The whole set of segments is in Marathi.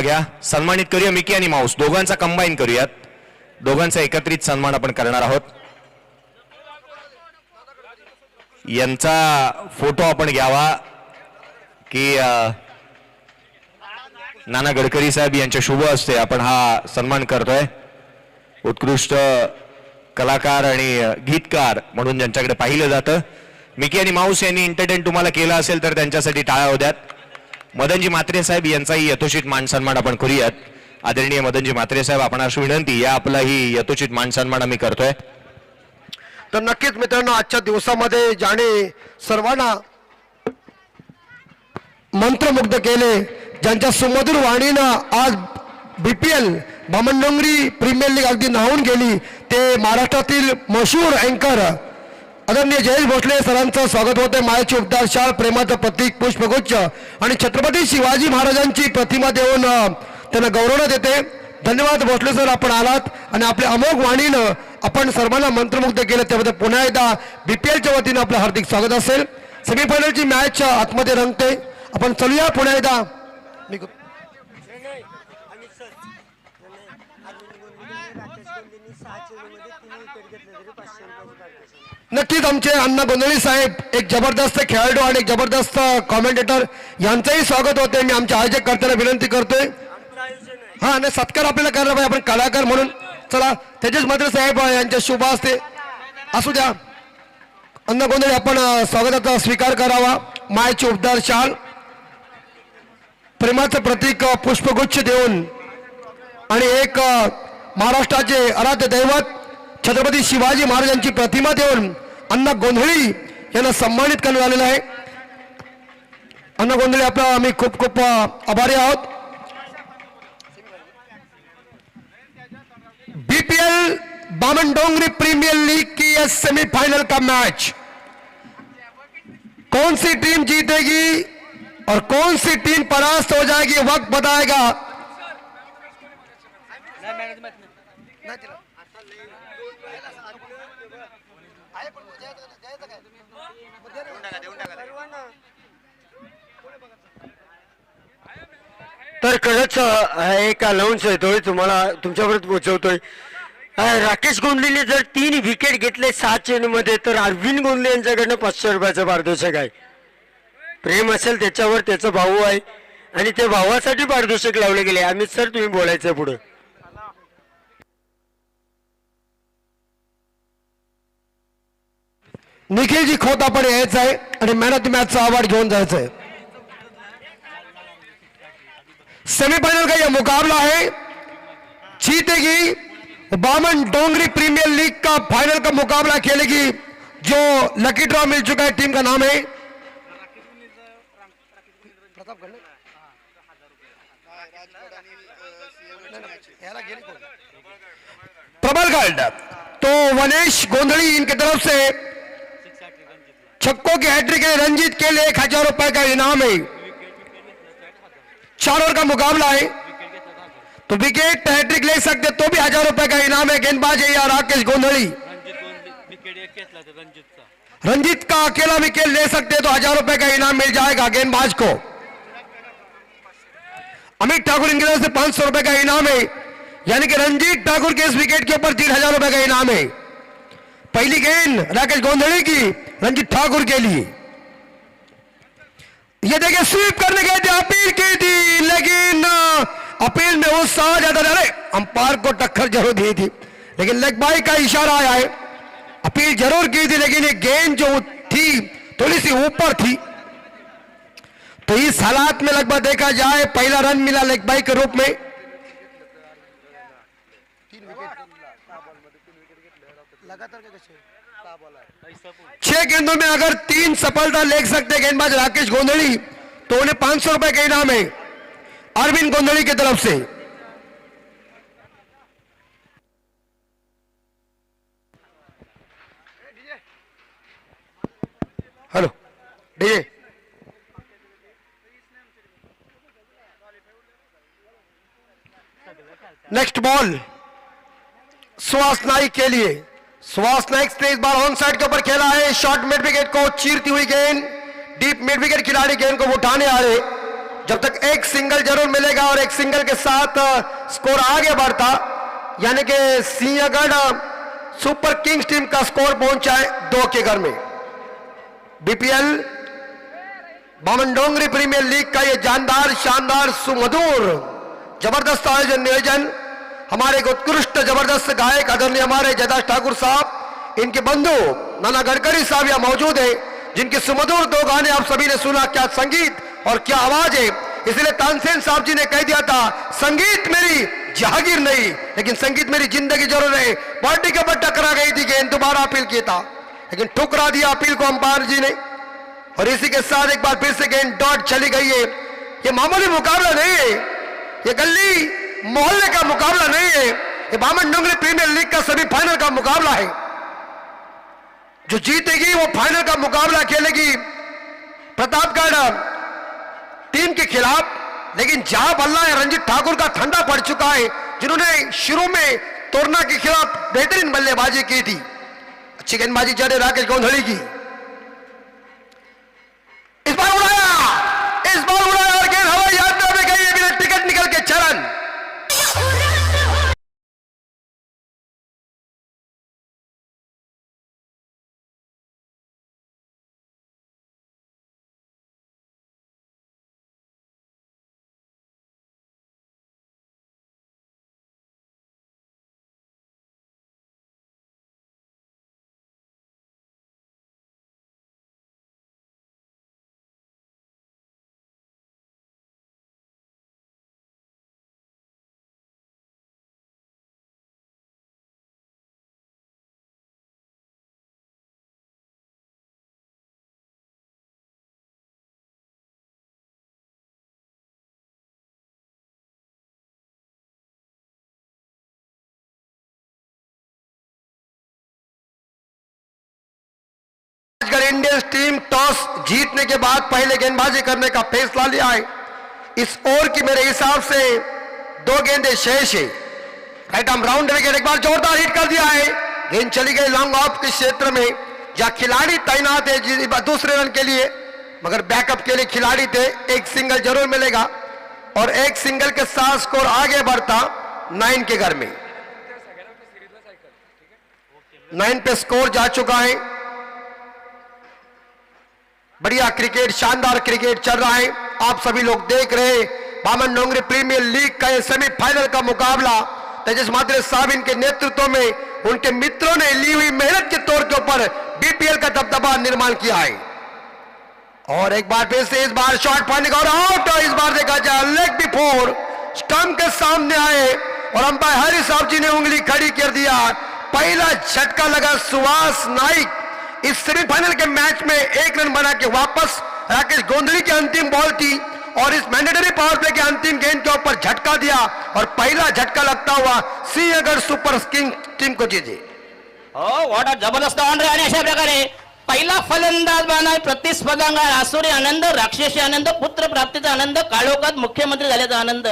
घ्या, सन्मानित करूया मिकी आणि माऊस दोघांचा कंबाईन करूयात, दोघांचा एकत्रित सन्मान आपण करणार आहोत. यांचा फोटो आपण घ्यावा की नाना गडकरी साहेब यांच्या शुभ हस्ते आपण हा सन्मान करतोय. उत्कृष्ट कलाकार आणि गीतकार म्हणून ज्यांच्याकडे पाहिलं जातं. मिकी आणि माऊस यांनी एंटरटेन तुम्हाला केला असेल तर त्यांच्यासाठी टाळ्या होऊ द्यात. मदनजी म्हात्रे साहेब यांचाही यथोचित मान सन्मान आपण करूयात. आदरणीय मदनजी म्हात्रे साहेब आपण अशी विनंती, या आपलाही यथोचित मान सन्मान आम्ही करतोय. तर नक्कीच मित्रांनो, आजच्या दिवसामध्ये ज्याने सर्वांना मंत्रमुग्ध केले, ज्यांच्या सुमधुर वाणीनं आज BPL बामणडोंगरी प्रीमियर लीग अगदी न्हावून गेली, ते महाराष्ट्रातील मशहूर अँकर आदरणीय जयेश भोसले सरांचं स्वागत होते. मायाची उपदार शाल, प्रेमाचं प्रतीक पुष्पगुच्छ आणि छत्रपती शिवाजी महाराजांची प्रतिमा देऊन त्यांना गौरवण्यात येते. धन्यवाद भोसले सर, आपण आलात आणि आपल्या अमोघ वाणीनं आपण सर्वांना मंत्रमुग्ध केलं, त्याबद्दल पुन्हा एकदा BPLच्या वतीनं आपलं हार्दिक स्वागत असेल. सेमीफायनलची मॅच आतमध्ये रंगते, आपण चलूया पुन्हा एकदा. नक्कीच आमचे अण्णा गोंधळी साहेब एक जबरदस्त खेळाडू आणि एक जबरदस्त कॉमेंटेटर, यांचंही स्वागत होते. मी आमच्या आयोजक करताना विनंती करतोय. हा, आणि सत्कार आपल्याला करायला पाहिजे, आपण कलाकार म्हणून. चला, तेजस म्हात्रे साहेब यांच्या शुभ हस्ते असू द्या. अण्णा गोंधळी आपण स्वागताचा स्वीकार करावा. मायची उपदार शाल, प्रेमाचं प्रतीक पुष्पगुच्छ देऊन आणि एक महाराष्ट्राचे आराध्य दैवत छत्रपती शिवाजी महाराजांची प्रतिमा देऊन अण्णा गोंधळी यांना सन्मानित करण्यात आलेलं आहे. अण्णा गोंधळी आपला आम्ही खूप खूप आभारी आहोत. BPL बामणडोंगरी प्रीमियर लीग की यह सेमीफाइनल का मैच, कौन सी टीम जीतेगी और कौन सी टीम परास्त हो जाएगी, वक्त बताएगा. तर खरंच एक अनाउन्स येतोय, तुम्हाला तुमच्यापर्यंत पोहोचवतोय. राकेश गोंधळीने जर 3 विकेट घेतले 6 चेंडूमध्ये, तर अरविंद गोंधळे यांच्याकडनं 500 रुपयाचं पारितोषिक आहे. प्रेम असेल त्याच्यावर, त्याचा भाऊ आहे आणि त्या भावासाठी पारितोषिक लावले गेले. अमित सर, तुम्ही बोलायचं पुढे. निखिलजी खोत आपण यायचं आहे आणि मॅन ऑफ द मॅचचा अवॉर्ड घेऊन जायचं आहे. सेमीफाइनल का यह मुकाबला है, जीतेगी बामणडोंगरी प्रीमियर लीग का फाइनल का मुकाबला खेलेगी. जो लकी ड्रॉ मिल चुका है, टीम का नाम है प्रबलगढ़. तो वनेश गोंधली इनकी तरफ से छक्कों की हैट्रिक है. रंजीत के लिए 1000 रुपए का इनाम है. 4 ओवर का मुकाबला है, तो विकेट हैट्रिक ले सकते तो भी 1000 रुपए का इनाम है. गेंदबाज है या राकेश गोंधली. रंजीत का अकेला विकेट ले सकते तो 1000 रुपए का इनाम मिल जाएगा गेंदबाज को. अमित ठाकुर इनकी तरफ से 500 रुपए का इनाम है, यानी कि रंजीत ठाकुर के इस विकेट के ऊपर 3000 रुपए का इनाम है. पहली गेंद राकेश गोंधली की रंजीत ठाकुर के लिए. ये देखिए, स्वीप करने गए थे, अपील की थी, लेकिन अपील में उत्साह ज्यादा. अरे, अंपायर को टक्कर जरूर दी थी, लेकिन लेग बाई का इशारा आया है. अपील जरूर की थी, लेकिन ये गेंद जो थी थोड़ी सी ऊपर थी. तो इस हालात में लगभग देखा जाए पहला रन मिला लेग बाई के रूप में. छह गेंदों में अगर 3 सफलता ले सकते गेंदबाज राकेश गोंधली, तो उन्हें 500 रुपए का इनाम है अरविंद गोंधली की तरफ से. Hello DJ. Next ball Suhas Naik के लिए. सुहास नाइक ने इस बार ऑन साइड के ऊपर खेला है. शॉर्ट मिड विकेट को चीरती हुई गेंद, डीप मिड विकेट खिलाड़ी गेंद को उठाने आ रहे. जब तक एक सिंगल जरूर मिलेगा और एक सिंगल के साथ स्कोर आगे बढ़ता, यानी कि सिंहगढ़ सुपर किंग्स टीम का स्कोर पहुंचा है 2 के घर में। बीपीएल बामनडोंगरी प्रीमियर लीग का ये जानदार, शानदार, सुमधुर, जबरदस्त आयोजन नियोजन हमारे एक उत्कृष्ट जबरदस्त गायक आदरणीय हमारे जयदास ठाकुर साहब, इनके बंधु नाना गडकरी साहब यहाँ मौजूद है, जिनके सुमधुर 2 गाने आप सभी ने सुना। क्या संगीत और क्या आवाज है। इसलिए तानसेन साहब जी ने कह दिया था, संगीत मेरी जहागीर नहीं, लेकिन संगीत मेरी जिंदगी जरूर है। पार्टी के ऊपर टकरा गई थी, गेंद दोबारा अपील किया था, लेकिन ठुकरा दिया अपील को अंपायर जी ने, और इसी के साथ एक बार फिर से गेंद डॉट चली गई है। ये मामूली मुकाबला नहीं है, ये गली मोहल्ले का मुकाबला नहीं है, ये बामनडोंगरी प्रीमियर लीग का सेमीफाइनल का मुकाबला है। जो जीतेगी वो फाइनल का मुकाबला खेलेगी प्रतापगढ़ टीम के खिलाफ। लेकिन जहां बल्ला है रंजीत ठाकुर का ठंडा पड़ चुका है, जिन्होंने शुरू में तोरना के खिलाफ बेहतरीन बल्लेबाजी की थी। अच्छी गेंदबाजी चल रही राकेश गोंधली की, इस बार उड़ाया और गेंद हवाई यात्रा में गई, बिना टिकट निकल के चरण। इंडियन टीम टॉस जीतने के बाद पहले गेंदबाजी करने का फैसला लिया है। इस ओवर की मेरे हिसाब से 2 गेंदें शेष है। राइट आर्म राउंड विकेट, एक बार जोरदार हिट कर दिया है, गेंद चली गई लॉन्ग ऑफ के क्षेत्र में, जहां खिलाड़ी तैनात है दूसरे रन के लिए, मगर बैकअप के लिए खिलाड़ी थे। एक सिंगल जरूर मिलेगा और एक सिंगल के साथ स्कोर आगे बढ़ता 9 के घर में। 9 पे स्कोर जा चुका है। बढ़िया क्रिकेट, शानदार क्रिकेट चल रहा है, आप सभी लोग देख रहे हैं। बामनडोंगरी प्रीमियर लीग का ये सेमीफाइनल का मुकाबला तेजस मात्रे साहब इनके नेतृत्व में उनके मित्रों ने ली हुई मेहनत के तौर के ऊपर बीपीएल का दबदबा निर्माण किया है। और एक बार फिर से इस बार शॉट पाने का और आउट, इस बार देखा जाए लेग बिफोर स्टंप के सामने आए और अंपायर हरी साहब जी ने उंगली खड़ी कर दिया। पहला झटका लगा सुभाष नाइक इस सेमीफाइनल के मैच में 1 रन बना के वापस। राकेश गोंधली की अंतिम बॉल थी और इस मैंडेटरी पावर प्ले के अंतिम गेंद के ऊपर झटका दिया और पहला झटका लगता हुआ सिंहगढ़ सुपर किंग्स टीम को जीते। व्हाट जबरदस्त ऑन आणि अशा प्रकारे पहिला फलंदाज बाणाय प्रतिस्पर्धांगा आसुरी आनंद, राक्षसी आनंद, पुत्र प्राप्तीचा आनंद, काळोखात मुख्यमंत्री झाल्याचा आनंद।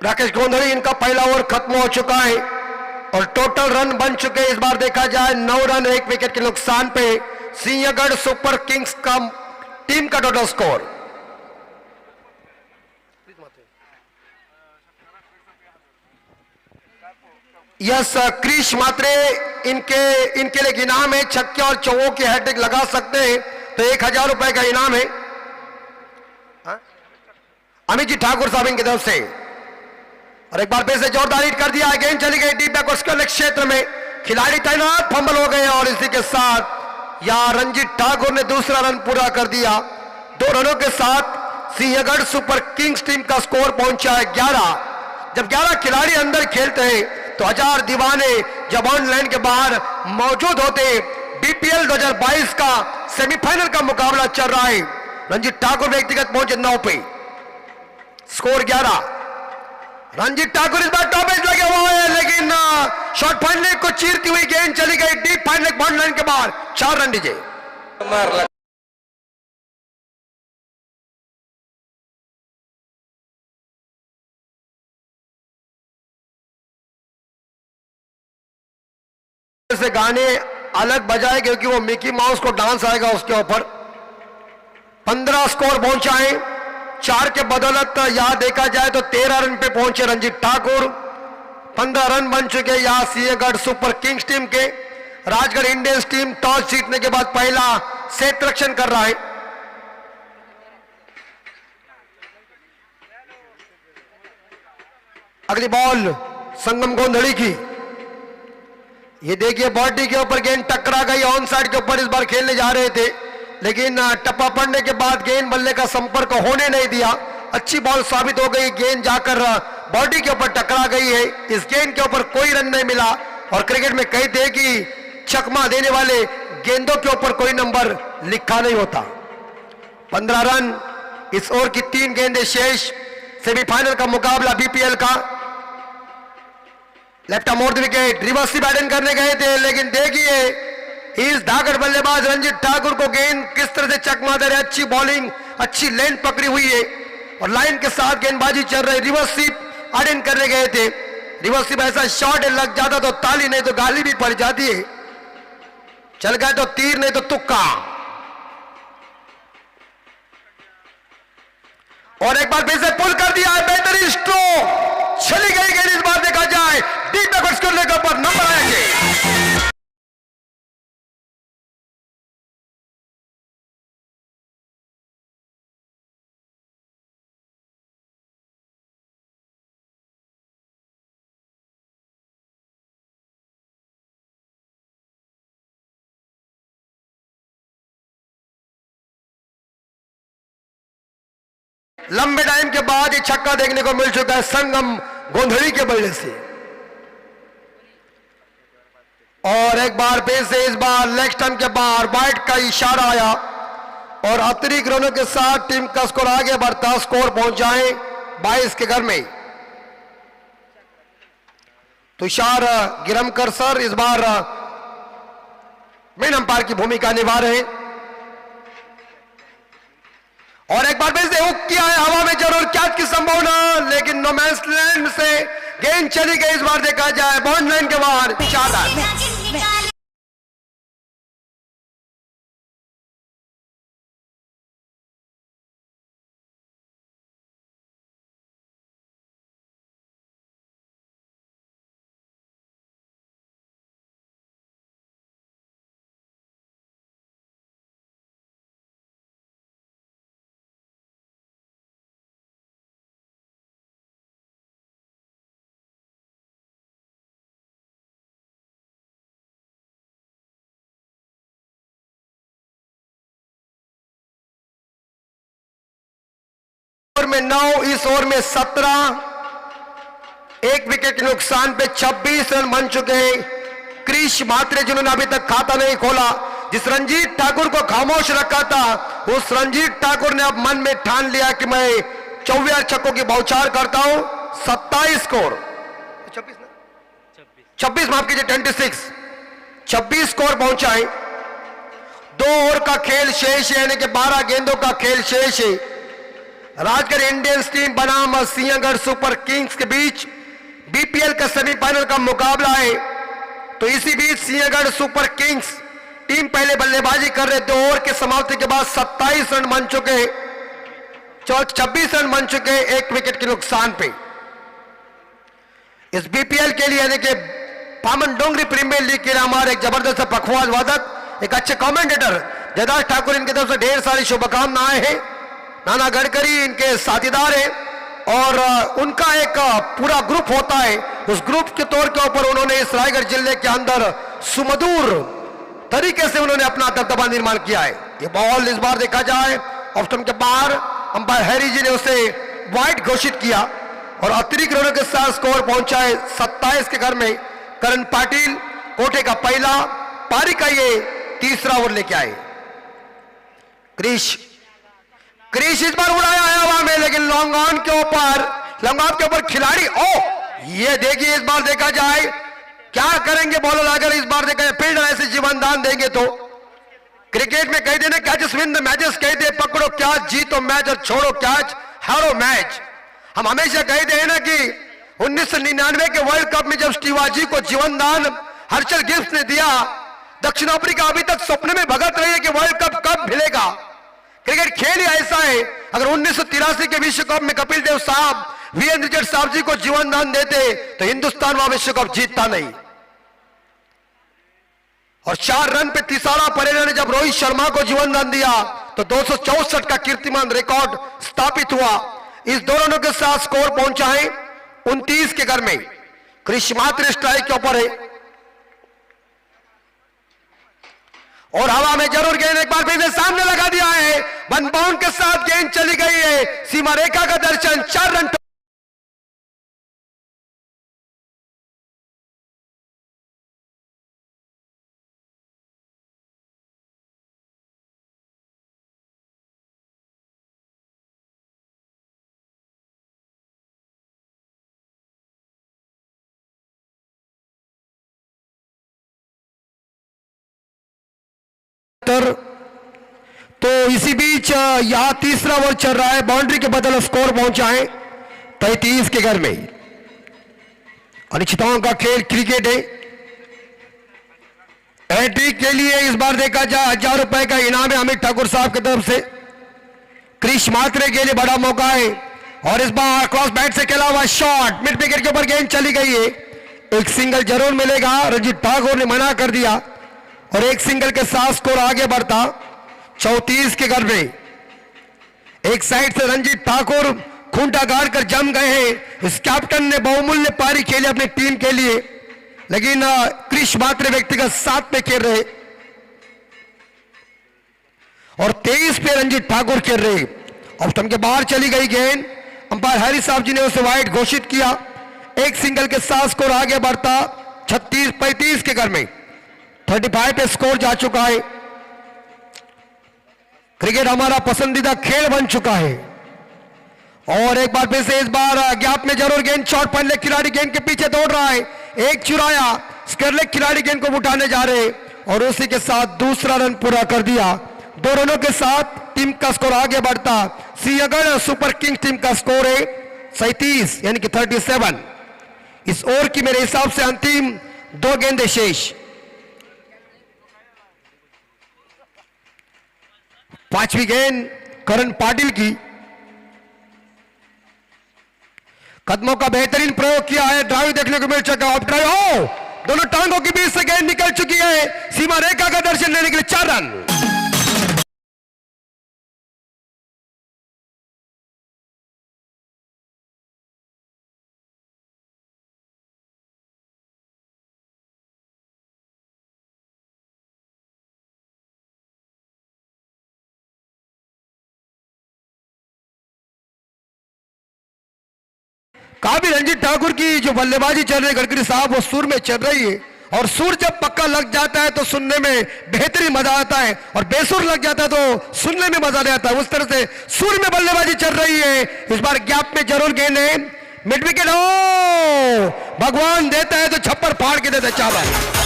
राकेश गोंधली इनका पहला ओवर खत्म हो चुका है और टोटल रन बन चुके हैं। इस बार देखा जाए 9 रन 1 विकेट के नुकसान पे सिंहगढ़ सुपर किंग्स का टीम का टोटल स्कोर। यस क्रिश मात्रे इनके लिए इनाम है, छक्के और चौकों की हैट्रिक लगा सकते हैं तो 1000 रुपए का इनाम है अमित जी ठाकुर साहब इनकी तरफ से। और एक बार फिर से जोरदार हिट कर दिया, गेंद चली गई डीप बैक क्षेत्र में, खिलाड़ी तैनात, फंबल हो गए और इसी के साथ यहां रंजीत ठाकुर ने दूसरा रन पूरा कर दिया। 2 रनों के साथ सिंहगढ़ सुपर किंग्स टीम का स्कोर पहुंचा है 11। जब 11 खिलाड़ी अंदर खेलते हैं तो 1000 दीवाने जब ऑनलाइन के बाहर मौजूद होते। बीपीएल 2022 का सेमीफाइनल का मुकाबला चल रहा है। रंजीत ठाकुर व्यक्तिगत पहुंचे 9 पे, स्कोर 11। रंजीत ठाकुर इस बार टॉप एज लगे हुआ है, लेकिन शॉर्ट फाइन लेग को चीरती हुई गेंद चली गई deep fine leg boundary line के बाहर। 4 रन दीजिए। से गाने अलग बजाए क्योंकि वो मिकी माउस को डांस आएगा उसके ऊपर। 15 स्कोर पहुंचाए, 4 के बदौलत यहां देखा जाए तो 13 रन पे पहुंचे रंजीत ठाकुर। 15 रन बन चुके यहां सिंहगढ़ सुपर किंग्स टीम के। राजगढ़ इंडियंस टीम टॉस जीतने के बाद पहला सेट रक्षण कर रहा है। अगली बॉल संगम गोंधड़ी की। ये देखिए बॉडी के ऊपर गेंद टकरा गई, ऑन साइड के ऊपर इस बार खेलने जा रहे थे, लेकिन टप्पा पड़ने के बाद गेंद बल्ले का संपर्क होने नहीं दिया। अच्छी बॉल साबित हो गई, गेंद जाकर बॉडी के ऊपर टकरा गई है। इस गेंद के ऊपर कोई रन नहीं मिला और क्रिकेट में कहते हैं कि चकमा देने वाले गेंदों के ऊपर कोई नंबर लिखा नहीं होता। 15 रन, इस ओवर की 3 गेंदें शेष। सेमीफाइनल का मुकाबला बीपीएल का। लेफ्ट आर्म विकेट, रिवर्स से बैटिंग करने गए थे, लेकिन देखिए इस धाकड़ बल्लेबाज रंजीत ठाकुर को गेंद किस तरह से चकमा दे रहे। अच्छी बॉलिंग, अच्छी लेंथ पकड़ी हुई है और लाइन के साथ गेंदबाजी चल रही। रिवर्स स्वीप अटेंड करने गए थे। रिवर्स स्वीप ऐसा शॉट लग जाता तो ताली, नहीं तो गाली भी पड़ जाती है। चल गए तो तीर, नहीं तो तुक्का। और एक बार फिर से पुल कर दिया है, बेहतरीन स्ट्रोक। चली गई गेंद, इस बार देखा जाए डीप बैकवर्ड करने के ऊपर नंबर आएंगे। लंबे टाइम के बाद ये छक्का देखने को मिल चुका है संगम गोंधड़ी के बल्ले से। और एक बार फिर से इस बार लेग स्टंप के बाहर वाइड का इशारा आया और अतिरिक्त रनों के साथ टीम का स्कोर आगे बढ़ता। स्कोर पहुंचाए 22 के घर में। तुषार गिरमकर सर इस बार मेन अंपायर की भूमिका निभा रहे हैं। और एक बार फिर से हुक किया है, हवा में जरूर कैच की संभावना, लेकिन नो मैंस लैंड से गेंद चली गई। इस बार देखा जाए बाउंड्री लाइन के बाहर। 4 रन। में 9, इस ओवर में 17, 1 विकेट के नुकसान पे 26 रन बन चुके हैं। क्रिश मात्रे जिन्होंने अभी तक खाता नहीं खोला, जिस रंजीत ठाकुर को खामोश रखा था, उस रंजीत ठाकुर ने अब मन में ठान लिया कि मैं 24 छक्कों की बौछार करता हूं। 27 स्कोर, 26 माफ कीजिए, 26 स्कोर पहुंचाए। 2 ओवर का खेल शेष है, यानी कि 12 गेंदों का खेल शेष है। राजगढ़ इंडियंस टीम बनाम सिंहगढ़ सुपर किंग्स के बीच बीपीएल का सेमीफाइनल का मुकाबला है। तो इसी beach Sinhagad super Kings team पहले बल्लेबाजी कर रहे थे। ओवर के समाप्ति के बाद 27 रन बन चुके, 26 रन बन चुके 1 विकेट के नुकसान पे। इस बीपीएल के लिए यानी कि पामन डोंगरी प्रीमियर लीग के लिए हमारे एक जबरदस्त पखवाज वादक, एक अच्छे कमेंटेटर जयदास ठाकुर, इनकी तरफ से ढेर सारी शुभकामनाएं हैं। नाना गडकरी इनके साथीदार हैं और उनका एक पूरा ग्रुप होता है। उस ग्रुप के तौर के ऊपर उन्होंने इस रायगढ़ जिले के अंदर सुमधुर तरीके से उन्होंने अपना दबदबा निर्माण किया है। ये बॉल इस बार देखा जाए ऑफ स्टंप के बाहर, अंपायर हैरी जी ने उसे वाइड घोषित किया और अतिरिक्त रनों के साथ स्कोर पहुंचाए 27 के घर में। करण पाटिल कोटे का पहला, पारी का ये तीसरा ओवर लेके आए। क्रिश क्रीज इस बार उड़ाया है हवा में, लेकिन लॉन्ग ऑन के ऊपर खिलाड़ी ये देखिए इस बार देखा जाए क्या करेंगे बॉलर, अगर इस बार देखा जाए फील्डर ऐसे जीवन दान देंगे तो। क्रिकेट में कहते ना कैचेस विन द मैचेस, कहते पकड़ो कैच जीतो मैच और छोड़ो कैच हारो मैच। हम हमेशा कहते हैं ना कि 1999 के वर्ल्ड कप में जब शिवाजी को जीवन दान हर्षल गिब्स ने दिया, दक्षिण अफ्रीका अभी तक सपने में भगत रही है कि वर्ल्ड कप कब मिलेगा। क्रिकेट खेल ही ऐसा है, अगर 1983 के विश्व कप में कपिल देव साहब वीरेंद्र रिचर्ड साहब जी को जीवन दान देते तो हिंदुस्तान वहां विश्व कप जीतता नहीं। और 4 रन पे तिसारा परेरा ने जब रोहित शर्मा को जीवन दान दिया तो 264 का कीर्तिमान रिकॉर्ड स्थापित हुआ। इस दोनों के साथ स्कोर पहुंचा है 29 के घर में। क्रिश मात्र स्ट्राइक के ऊपर है और हवा में जरूर गेंद एक बार फिर से सामने लगा दिया है। 1 बाउंड के साथ गेंद चली गई है, सीमा रेखा का दर्शन। 4 रन तो इसी बीच यहां तीसरा ओवर चल रहा है, बाउंड्री के बदल स्कोर पहुंचा है 33 के घर में। अनिश्चितताओं का खेल क्रिकेट है। हैट्रिक के लिए इस बार देखा जाए 1000 रुपए का इनाम है अमित ठाकुर साहब की तरफ से। क्रिश मात्रे के लिए बड़ा मौका है और इस बार क्रॉस बैट से खेला हुआ शॉट मिड विकेट के ऊपर गेंद चली गई है। एक सिंगल जरूर मिलेगा, रंजीत ठाकुर ने मना कर दिया और एक सिंगल के साथ स्कोर आगे बढ़ता 34 के घर में। एक साइड से रंजीत ठाकुर खूंटा गाड़ कर जम गए हैं। इस कैप्टन ने बहुमूल्य पारी खेली अपनी टीम के लिए, लेकिन क्रिश मात्र व्यक्तिगत 7 पे खेल रहे और 23 पे रंजीत ठाकुर खेल रहे। ऑफ स्टंप के बाहर चली गई गेंद, अंपायर हरी साहब जी ने उसे वाइड घोषित किया। एक सिंगल के साथ स्कोर आगे बढ़ता 36-35 के घर में। 35 पे स्कोर जा चुका है। क्रिकेट हमारा पसंदीदा खेल बन चुका है और एक बार फिर से इस बार गैप में जरूर गेंद शॉट पहले खिलाड़ी गेंद के पीछे दौड़ रहा है। एक चुराया, स्करले खिलाड़ी गेंद को उठाने जा रहे और उसी के साथ दूसरा रन पूरा कर दिया। 2 रनों के साथ टीम का स्कोर आगे बढ़ता। सिंहगढ़ सुपर किंग्स टीम का स्कोर है 37 यानी कि 37। इस ओवर की मेरे हिसाब से अंतिम 2 गेंदें शेष। 5वीं गेंद करण पाटिल की। कदमों का बेहतरीन प्रयोग किया है, ड्राइव देखने को मिल चुका। ऑफ ड्राइव दोनों टांगों के बीच से गेंद निकल चुकी है, सीमा रेखा का दर्शन लेने के लिए 4 रन। काफी रंजीत ठाकुर की जो बल्लेबाजी चल रही है गडकरी साहब, वो सुर में चल रही है और सुर जब पक्का लग जाता है तो सुनने में बेहतरीन मजा आता है और बेसुर लग जाता है तो सुनने में मजा नहीं आता। उस तरह से सुर में बल्लेबाजी चल रही है। इस बार गैप में जरूर गेंद है, मिड विकेट। ओ भगवान देता है तो छप्पर फाड़ के देता है। चावल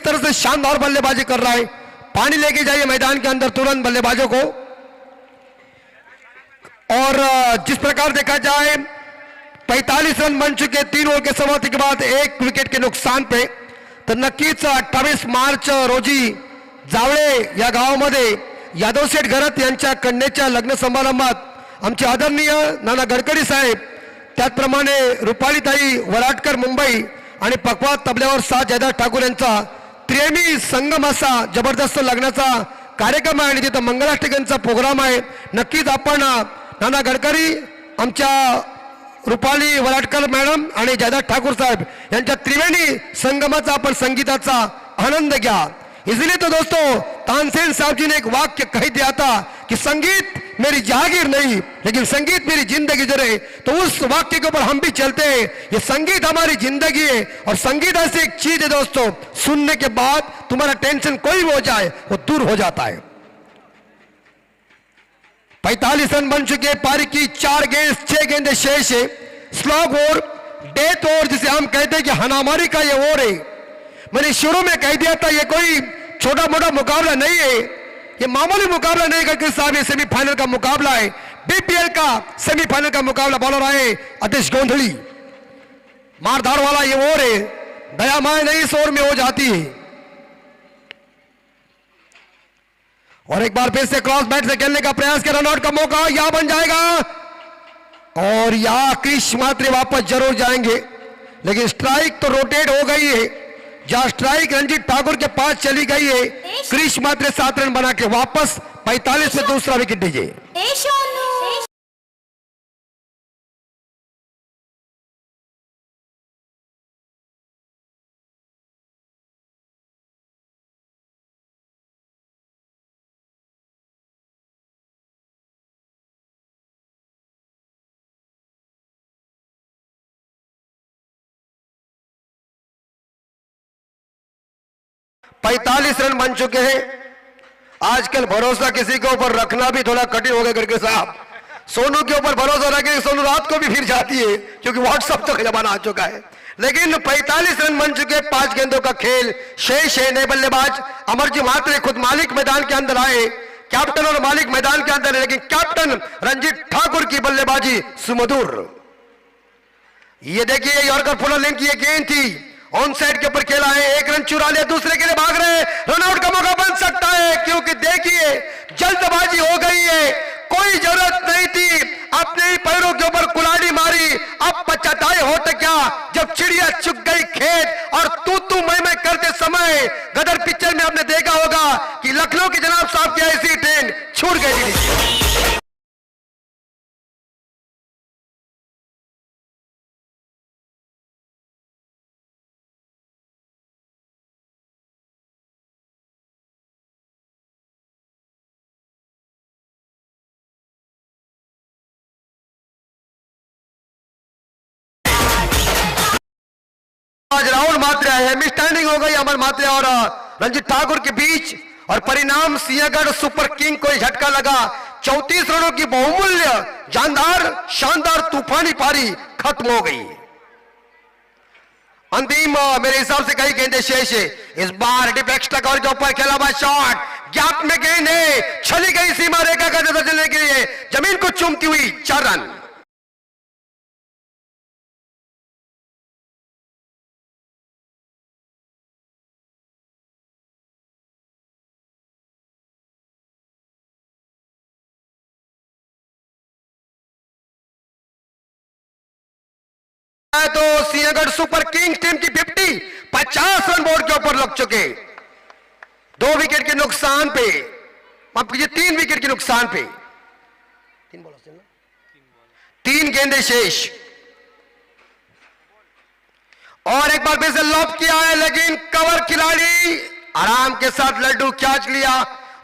तरह से शानदार बल्लेबाजी कर रहा है। पानी लेके जाइए मैदान के अंदर तुरंत बल्लेबाजों को। और जिस प्रकार देखा जाए 45 रन बन चुके 3 ओव्हर के समाप्ति के बाद 1 विकेट के नुकसान पे, तर नक्कीच 28 मार्च रोजी जावळे या गावामध्ये यादव शेठ घरत यांच्या कन्येच्या लग्न समारंभात आमचे आदरणीय नाना गडकरी साहेब, त्याचप्रमाणे रुपालीताई वराटकर मुंबई आणि पकवाद तबल्यावर 7 जयदास ठाकूर यांचा त्रिवेणी संगम असा जबरदस्त लग्नाचा कार्यक्रम आहे आणि तिथं मंगलाष्टकांचा प्रोग्राम आहे. नक्कीच आपण नाना गडकरी, आमच्या रुपाली वलाटकर मॅडम आणि जयदास ठाकूर साहेब यांच्या त्रिवेणी संगमाचा आपण संगीताचा आनंद घ्या. इसलिए तो दोस्तों तानसेन साहब जी ने एक वाक्य कही दिया था कि संगीत मेरी जागीर नहीं लेकिन संगीत मेरी जिंदगी जो रहे. तो उस वाक्य के ऊपर हम भी चलते हैं. ये संगीत हमारी जिंदगी है और संगीत ऐसी एक चीज है दोस्तों, सुनने के बाद तुम्हारा टेंशन कोई भी हो जाए वो दूर हो जाता है. 45 रन बन चुके. पारी की 4 गेंद 6 गेंदे शेष है. स्लॉग ओवर, डेथ ओवर जिसे हम कहते हैं कि हनामारी का ये ओवर है. मैंने शुरू में कह दिया था ये कोई छोटा मोटा मुकाबला नहीं है, ये मामूली मुकाबला नहीं करके साहब, ये सेमीफाइनल का मुकाबला है. बीपीएल का सेमीफाइनल का मुकाबला. बॉलर आए आतिश गोंधली. मारधार वाला ये ओवर है, दयामाय नहीं इस ओवर में हो जाती है. और एक बार फिर से क्रॉस बैट से खेलने का प्रयास किया. रनआउट का मौका यहां बन जाएगा और यहां क्रिश मात्रे वापस जरूर जाएंगे, लेकिन स्ट्राइक तो रोटेट हो गई है. जहां स्ट्राइक रंजीत ठाकुर के पास चली गई है, क्रिश मात्रे 7 रन बना के वापस 45 में दूसरा विकेट दीजिए. पैंतालीस रन बन चुके हैं. आजकल भरोसा किसी के ऊपर रखना भी थोड़ा कठिन हो गया करके साहब. सोनू के ऊपर भरोसा रखे, सोनू रात को भी फिर जाती है क्योंकि व्हाट्सएप तक जमाना आ चुका है. लेकिन 45 रन बन चुके. 5 गेंदों का खेल शेष है. नए बल्लेबाज अमरजीत म्हात्रे खुद मालिक मैदान के अंदर आए. कैप्टन और मालिक मैदान के अंदर है, लेकिन कैप्टन रंजीत ठाकुर की बल्लेबाजी सुमधुर. ये देखिए यॉर्कर फुलर लेन की ये गेंद थी, ऑन साइड के ऊपर खेला है. 1 रन चुरा लिया, दूसरे के लिए भाग रहे. रनआउट का मौका बन सकता है क्योंकि देखिए जल्दबाजी हो गई है. कोई जरूरत नहीं थी, अपने ही पैरों के ऊपर कुल्हाड़ी मारी. अब पछताए होते क्या जब चिड़िया चुग गई खेत. और तू मैं करते समय गदर पिक्चर में आपने देखा होगा कि लखनऊ की जनाब साहब की ऐसी ट्रेन छूट गई थी. आज राहुल म्हात्रे आए हैं. मिसस्टैंडिंग हो गई अमर म्हात्रे और रंजीत ठाकुर के बीच और परिणाम सिंहगढ़ सुपर किंग को झटका लगा. 34 रनों की बहुमूल्य जानदार शानदार तूफानी पारी खत्म हो गई. अंतिम मेरे हिसाब से कई गेंदे शेष है. इस बार डिप एक्स्ट्रा कवर के ऊपर खेला हुआ शॉट, गैप में गेंद है, चली गई सीमा रेखा का नजर चलने के लिए, जमीन को चूमती हुई 4 रन. तो सिंहगढ़ सुपर किंग्स टीम की 50 रन बोर्ड के ऊपर लग चुके. 2 विकेट के नुकसान पे, माफ कीजिए 3 विकेट के नुकसान पे. 3 गेंदे शेष. और एक बार फिर से लॉब किया है, लेकिन कवर खिलाड़ी आराम के साथ लड्डू कैच लिया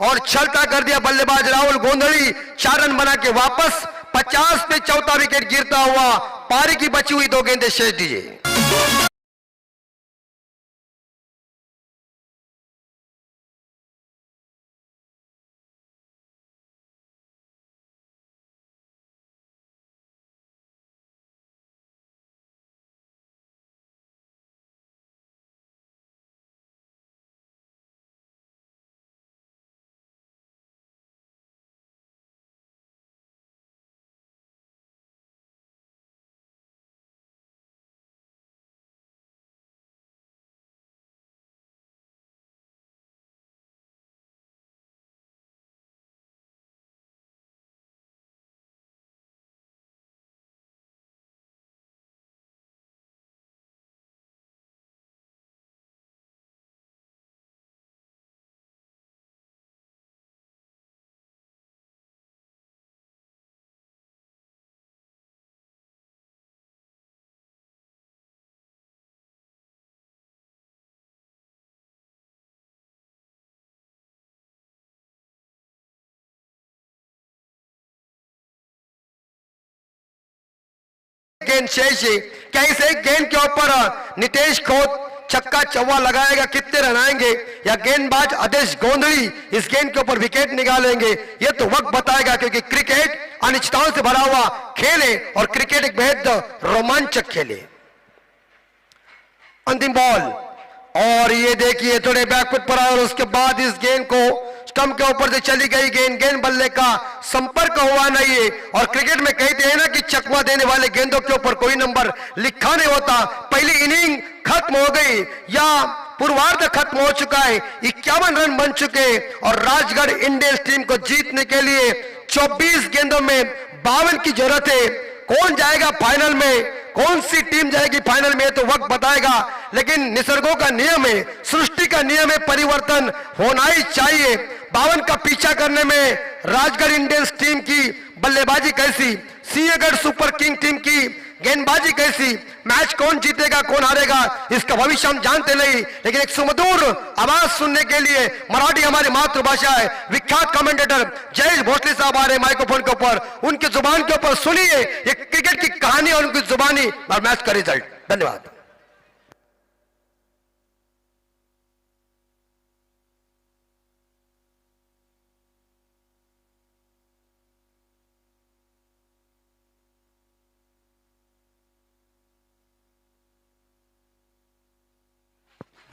और छलता कर दिया बल्लेबाज राहुल गोंधली. 4 रन बना के वापस 50 पे चौथा विकेट गिरता हुआ. पारी की बची हुई 2 गेंदें शेष दीजिए. गेंद शेष है। क्या इस एक गेंद के ऊपर नितेश खोत छक्का चौवा लगाएगा, कितने रन आएंगे, या गेंदबाज आदेश गोंधली इस गेंद के ऊपर विकेट निकालेंगे, ये तो वक्त बताएगा, क्योंकि क्रिकेट अनिश्चितताओं से भरा हुआ खेल है और क्रिकेट एक बेहद रोमांचक खेल है। अंतिम बॉल, और ये देखिए थोड़े बैकफुट पर आए और उसके बाद इस गेंद को स्टंप के ऊपर से चली गई गेंद बल्ले का संपर्क हुआ नहीं है। और क्रिकेट में कहते हैं ना कि चकमा देने वाले गेंदों के ऊपर कोई नंबर लिखा नहीं होता। पहली इनिंग खत्म हो गई या पूर्वार्ध खत्म हो चुका है, 51 रन बन चुके और राजगढ़ इंडियंस टीम को जीतने के लिए 24 गेंदों में 52 की जरूरत है। कौन जाएगा फाइनल में, कौन सी टीम जाएगी फाइनल में, तो वक्त बताएगा। लेकिन निसर्गों का नियम है, सृष्टि का नियम है, परिवर्तन होना ही चाहिए। 52 का पीछा करने में राजगढ़ इंडियंस टीम की बल्लेबाजी कैसी, सिंहगढ़ सुपर किंग टीम की गेंदबाजी कैसी, मैच कौन जीतेगा कौन हारेगा इसका भविष्य हम जानते नहीं, लेकिन एक सुमधुर आवाज सुनने के लिए मराठी हमारी मातृभाषा है। विख्यात कमेंटेटर जयेश भोसले साहब आ रहे माइक्रोफोन के ऊपर, उनकी जुबान के ऊपर सुनिए ये क्रिकेट की कहानी और उनकी जुबानी और मैच का रिजल्ट। धन्यवाद।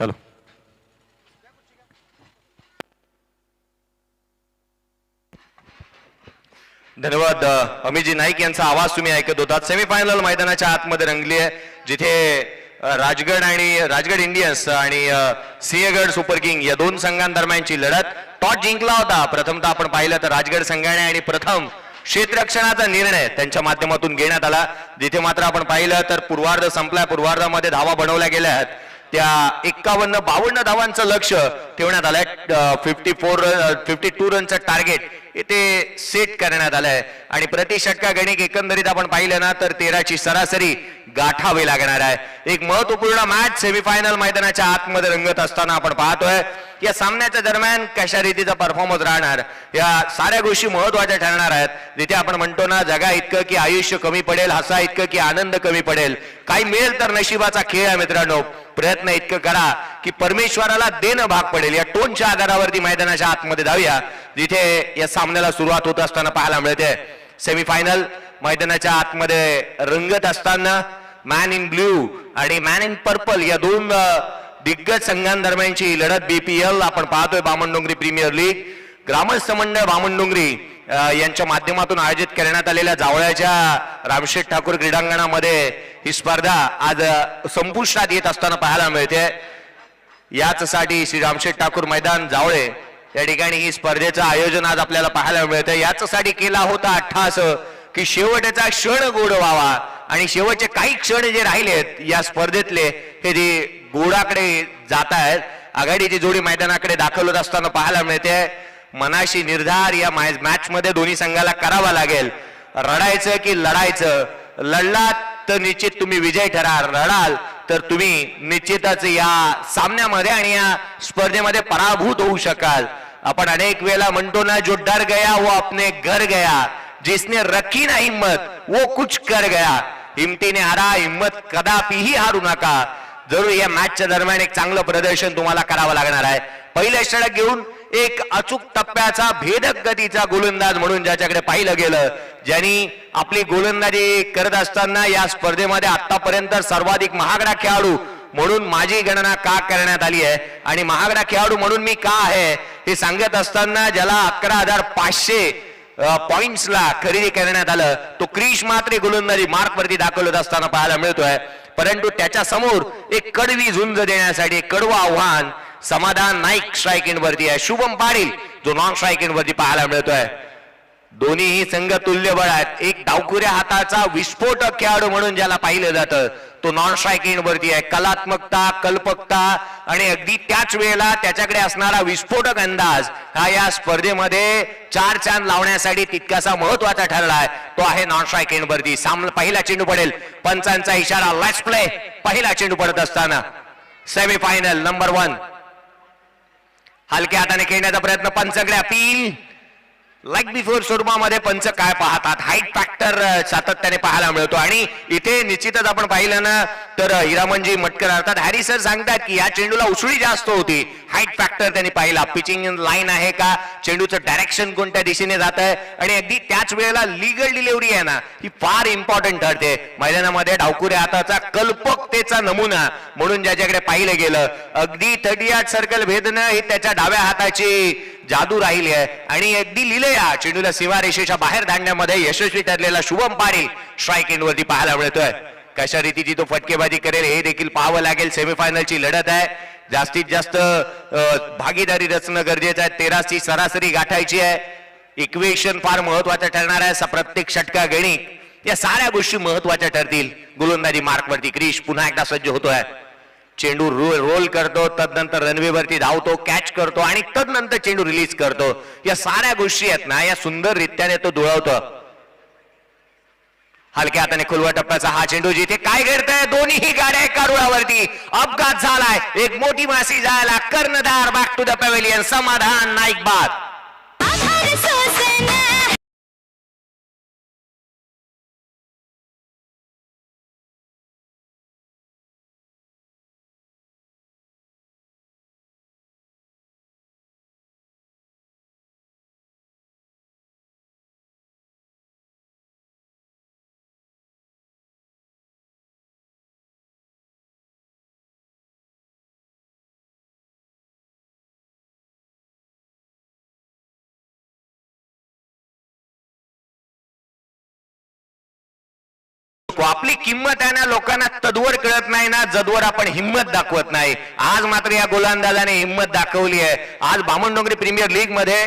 हॅलो, धन्यवाद. अमितजी नाईक यांचा आवाज तुम्ही ऐकत होतात. सेमीफायनल मैदानाच्या आतमध्ये रंगली आहे, जिथे राजगड इंडियन्स आणि सिंहगड सुपर किंग या दोन संघांदरम्यानची लढत. टॉस जिंकला होता प्रथमतः आपण पाहिलं तर राजगड संघाने, आणि प्रथम क्षेत्ररक्षणाचा निर्णय त्यांच्या माध्यमातून घेण्यात आला. जिथे मात्र आपण पाहिलं तर पूर्वार्ध संपला, पूर्वार्धामध्ये धावा बनवल्या गेल्या आहेत. त्या 51-52 धावांचं लक्ष ठेवण्यात आलंय. 52 रनचं टार्गेट इथे सेट करण्यात आलंय आणि प्रति षटका गणिक एकंदरीत आपण पाहिलं ना तर 13ची सरासरी गाठावी लागणार आहे. एक महत्वपूर्ण मॅच सेमीफायनल मैदानाच्या आतमध्ये रंगत असताना आपण पाहतोय. या सामन्याच्या दरम्यान कशा रीतीचा परफॉर्मन्स राहणार, या साऱ्या गोष्टी महत्वाच्या ठरणार आहेत. जिथे आपण म्हणतो ना जगा इतकं की आयुष्य कमी पडेल, हसा इतकं की आनंद कमी पडेल. काही मिळेल तर नशिबाचा खेळ आहे मित्रांनो. प्रयत्न इतकं करा की परमेश्वराला देणं भाग पडेल. या टोनच्या आधारावरती मैदानाच्या आतमध्ये जाऊया, जिथे या सामन्याला सुरुवात होत असताना पाहायला मिळते. सेमीफायनल मैदानाच्या आतमध्ये रंगत असताना मॅन इन ब्ल्यू आणि मॅन इन पर्पल या दोन दिग्गज संघांदरम्यानची लढत बीपीएल आपण पाहतोय. बामणडोंगरी प्रीमियर लीग ग्रामस्थ मंडळ बामणडोंगरी यांच्या माध्यमातून आयोजित करण्यात आलेल्या जावळ्याच्या रामशेठ ठाकूर क्रीडांगणामध्ये ही स्पर्धा आज संपुष्टात येत असताना पाहायला मिळते. याचसाठी श्री रामशेठ ठाकूर मैदान जावळे या ठिकाणी ही स्पर्धेचं आयोजन आज आपल्याला पाहायला मिळतं. याचसाठी केला होता अट्टहास की शेवटचा क्षण गोड व्हावा आणि शेवटचे काही क्षण जे राहिलेत या स्पर्धेतले हे जे गोडाकडे जात आहेत. आघाडीची जोडी मैदानाकडे दाखल होत असताना पाहायला मिळते. मनाशी निर्धार या मॅच मध्ये दोन्ही संघाला करावा लागेल. रडायचं की लढायचं, लढलात तर निश्चित तुम्ही विजय ठराल, रडाल तर तुम्ही निश्चितच या सामन्यामध्ये आणि या स्पर्धेमध्ये पराभूत होऊ शकाल. आपण अनेक वेळा म्हणतो ना, जो डर गया वो अपने घर गया, जिसने रखी ना हिम्मत वो कुछ कर गया. हिमतीने हारा, हिम्मत कदापिही हारू नका. जरूर या मॅचच्या दरम्यान एक चांगलं प्रदर्शन तुम्हाला करावं लागणार आहे. पहिलं षटक घेऊन एक अचूक टप्प्याचा भेदक गतीचा गोलंदाज म्हणून ज्याच्याकडे पाहिलं गेलं, ज्यांनी आपली गोलंदाजी करत असताना या स्पर्धेमध्ये आतापर्यंत सर्वाधिक महागडा खेळाडू म्हणून माझी गणना का करण्यात आली आहे आणि महागडा खेळाडू म्हणून मी का आहे हे सांगत असताना ज्याला 11,500 पॉइंट्सला खरेदी करण्यात आलं, तो क्रिश मात्रे गोलंदाजी मार्क वरती दाखल होत असताना पाहायला मिळतोय. परंतु त्याच्या समोर एक कडवी झुंज देण्यासाठी एक कडवं आव्हान समाधान नाईक स्ट्राइक एंड वरती आहे. शुभम पाटील जो नॉन स्ट्राइक एंड वरती पाहायला मिळतोय. दोन्हीही संघ तुल्यबळ आहेत. एक डावखुऱ्या हाताचा विस्फोटक खेळाडू म्हणून ज्याला पाहिलं जातं तो नॉन स्ट्राइक एंड वरती आहे. कलात्मकता, कल्पकता आणि अगदी त्याच वेळेला त्याच्याकडे असणारा विस्फोटक अंदाज हा या स्पर्धेमध्ये 4 चांद लावण्यासाठी तितकासा महत्वाचा ठरला आहे. तो आहे नॉन स्ट्राइक एंड वरती. पहिला चेंडू पडेल, पंचांचा इशारा, लेट्स प्ले. पहिला चेंडू पडत असताना सेमीफायनल नंबर 1 हलक्या हाताने खेळण्याचा प्रयत्न, पंचकडे अपील लाईक बिफोर स्वरूपामध्ये पंच काय पाहतात, हाईट फॅक्टर सातत्याने पाहायला मिळतो आणि इथे निश्चितच आपण पाहिलं ना तर हिरामनजी मटकर अर्थात हॅरी सर सांगतात की या चेंडूला उसळी जास्त होती, हाईट फॅक्टर त्यांनी पाहिला, पिचिंग लाईन आहे का, चेंडूचं डायरेक्शन कोणत्या दिशेने जात आहे आणि अगदी त्याच वेळेला लिगल डिलिव्हरी आहे ना ही फार इम्पॉर्टंट ठरते मैदानामध्ये. डावकुऱ्या हाताचा कल्पकतेचा नमुना म्हणून ज्याच्याकडे पाहिलं गेलं, अगदी 38 सर्कल भेदणं ही त्याच्या डाव्या हाताची जादू राहिली आहे आणि अगदी लिहिलंय चेंडूला सीमारेषेच्या बाहेर धाडण्यामध्ये यशस्वी ठरलेला शुभम पाटील स्ट्राईक एंड वरती पाहायला मिळतोय. कशा रीतीची तो फटकेबाजी करेल हे देखील पाहावं लागेल. सेमीफायनलची लढत आहे, जास्तीत जास्त भागीदारी रचणं गरजेचं आहे. 13ची सरासरी गाठायची आहे. इक्वेशन फार महत्वाचं ठरणार आहे. प्रत्येक षटका गणित या साऱ्या गोष्टी महत्वाच्या ठरतील. गोलंदाजी मार्कवरती क्रिश पुन्हा एकदा सज्ज होतोय. चेंडू रोल करतो, तदनंतर रनवेवरती धावतो, कॅच करतो आणि तदनंतर चेंडू रिलीज करतो. या साऱ्या गोष्टी आहेत ना या सुंदर रित्याने तो जुळवतो. हलक्या हाताने खुलवा टप्प्याचा हा चेंडू, जिथे काय घडतंय दोन्ही गाड्या एका रुळावरती, अपघात झालाय, एक मोठी मासी जायला, कर्णधार बॅक टू द पॅव्हेलियन, समाधान नाईक बाद. आपली किंमत आहे ना लोकांना तदवर कळत नाही ना जदवर आपण हिंमत दाखवत नाही. आज मात्र या गोलंदाजाने हिंमत दाखवली आहे. आज बामणडोंगरी प्रीमियर लीग मध्ये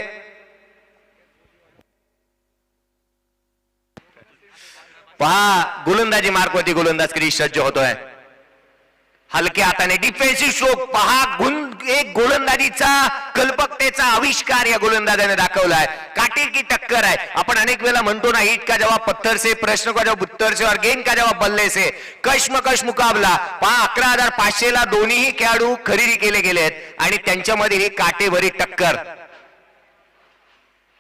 पहा गोलंदाजी मार्कवरती गोलंदाज क्रिश सज्ज होतोय. हलक्या हाताने डिफेन्सिव्ह स्ट्रोक पहा, एक गोलंदाजीचा कल्पकतेचा आविष्कार या गोलंदाजाने दाखवलाय. काटेर की टक्कर आहे. आपण अनेक वेळा म्हणतो ना, ईट का जवाब पत्थर से, प्रश्न का जवाब उत्तर से और गेंद का जवाब बल्ले से. कश्मकश मुकाबला पहा. 11,500 ला दोन्ही खेळाडू खरेदी केले गेले आहेत आणि त्यांच्यामध्ये ही काटेभरी टक्कर.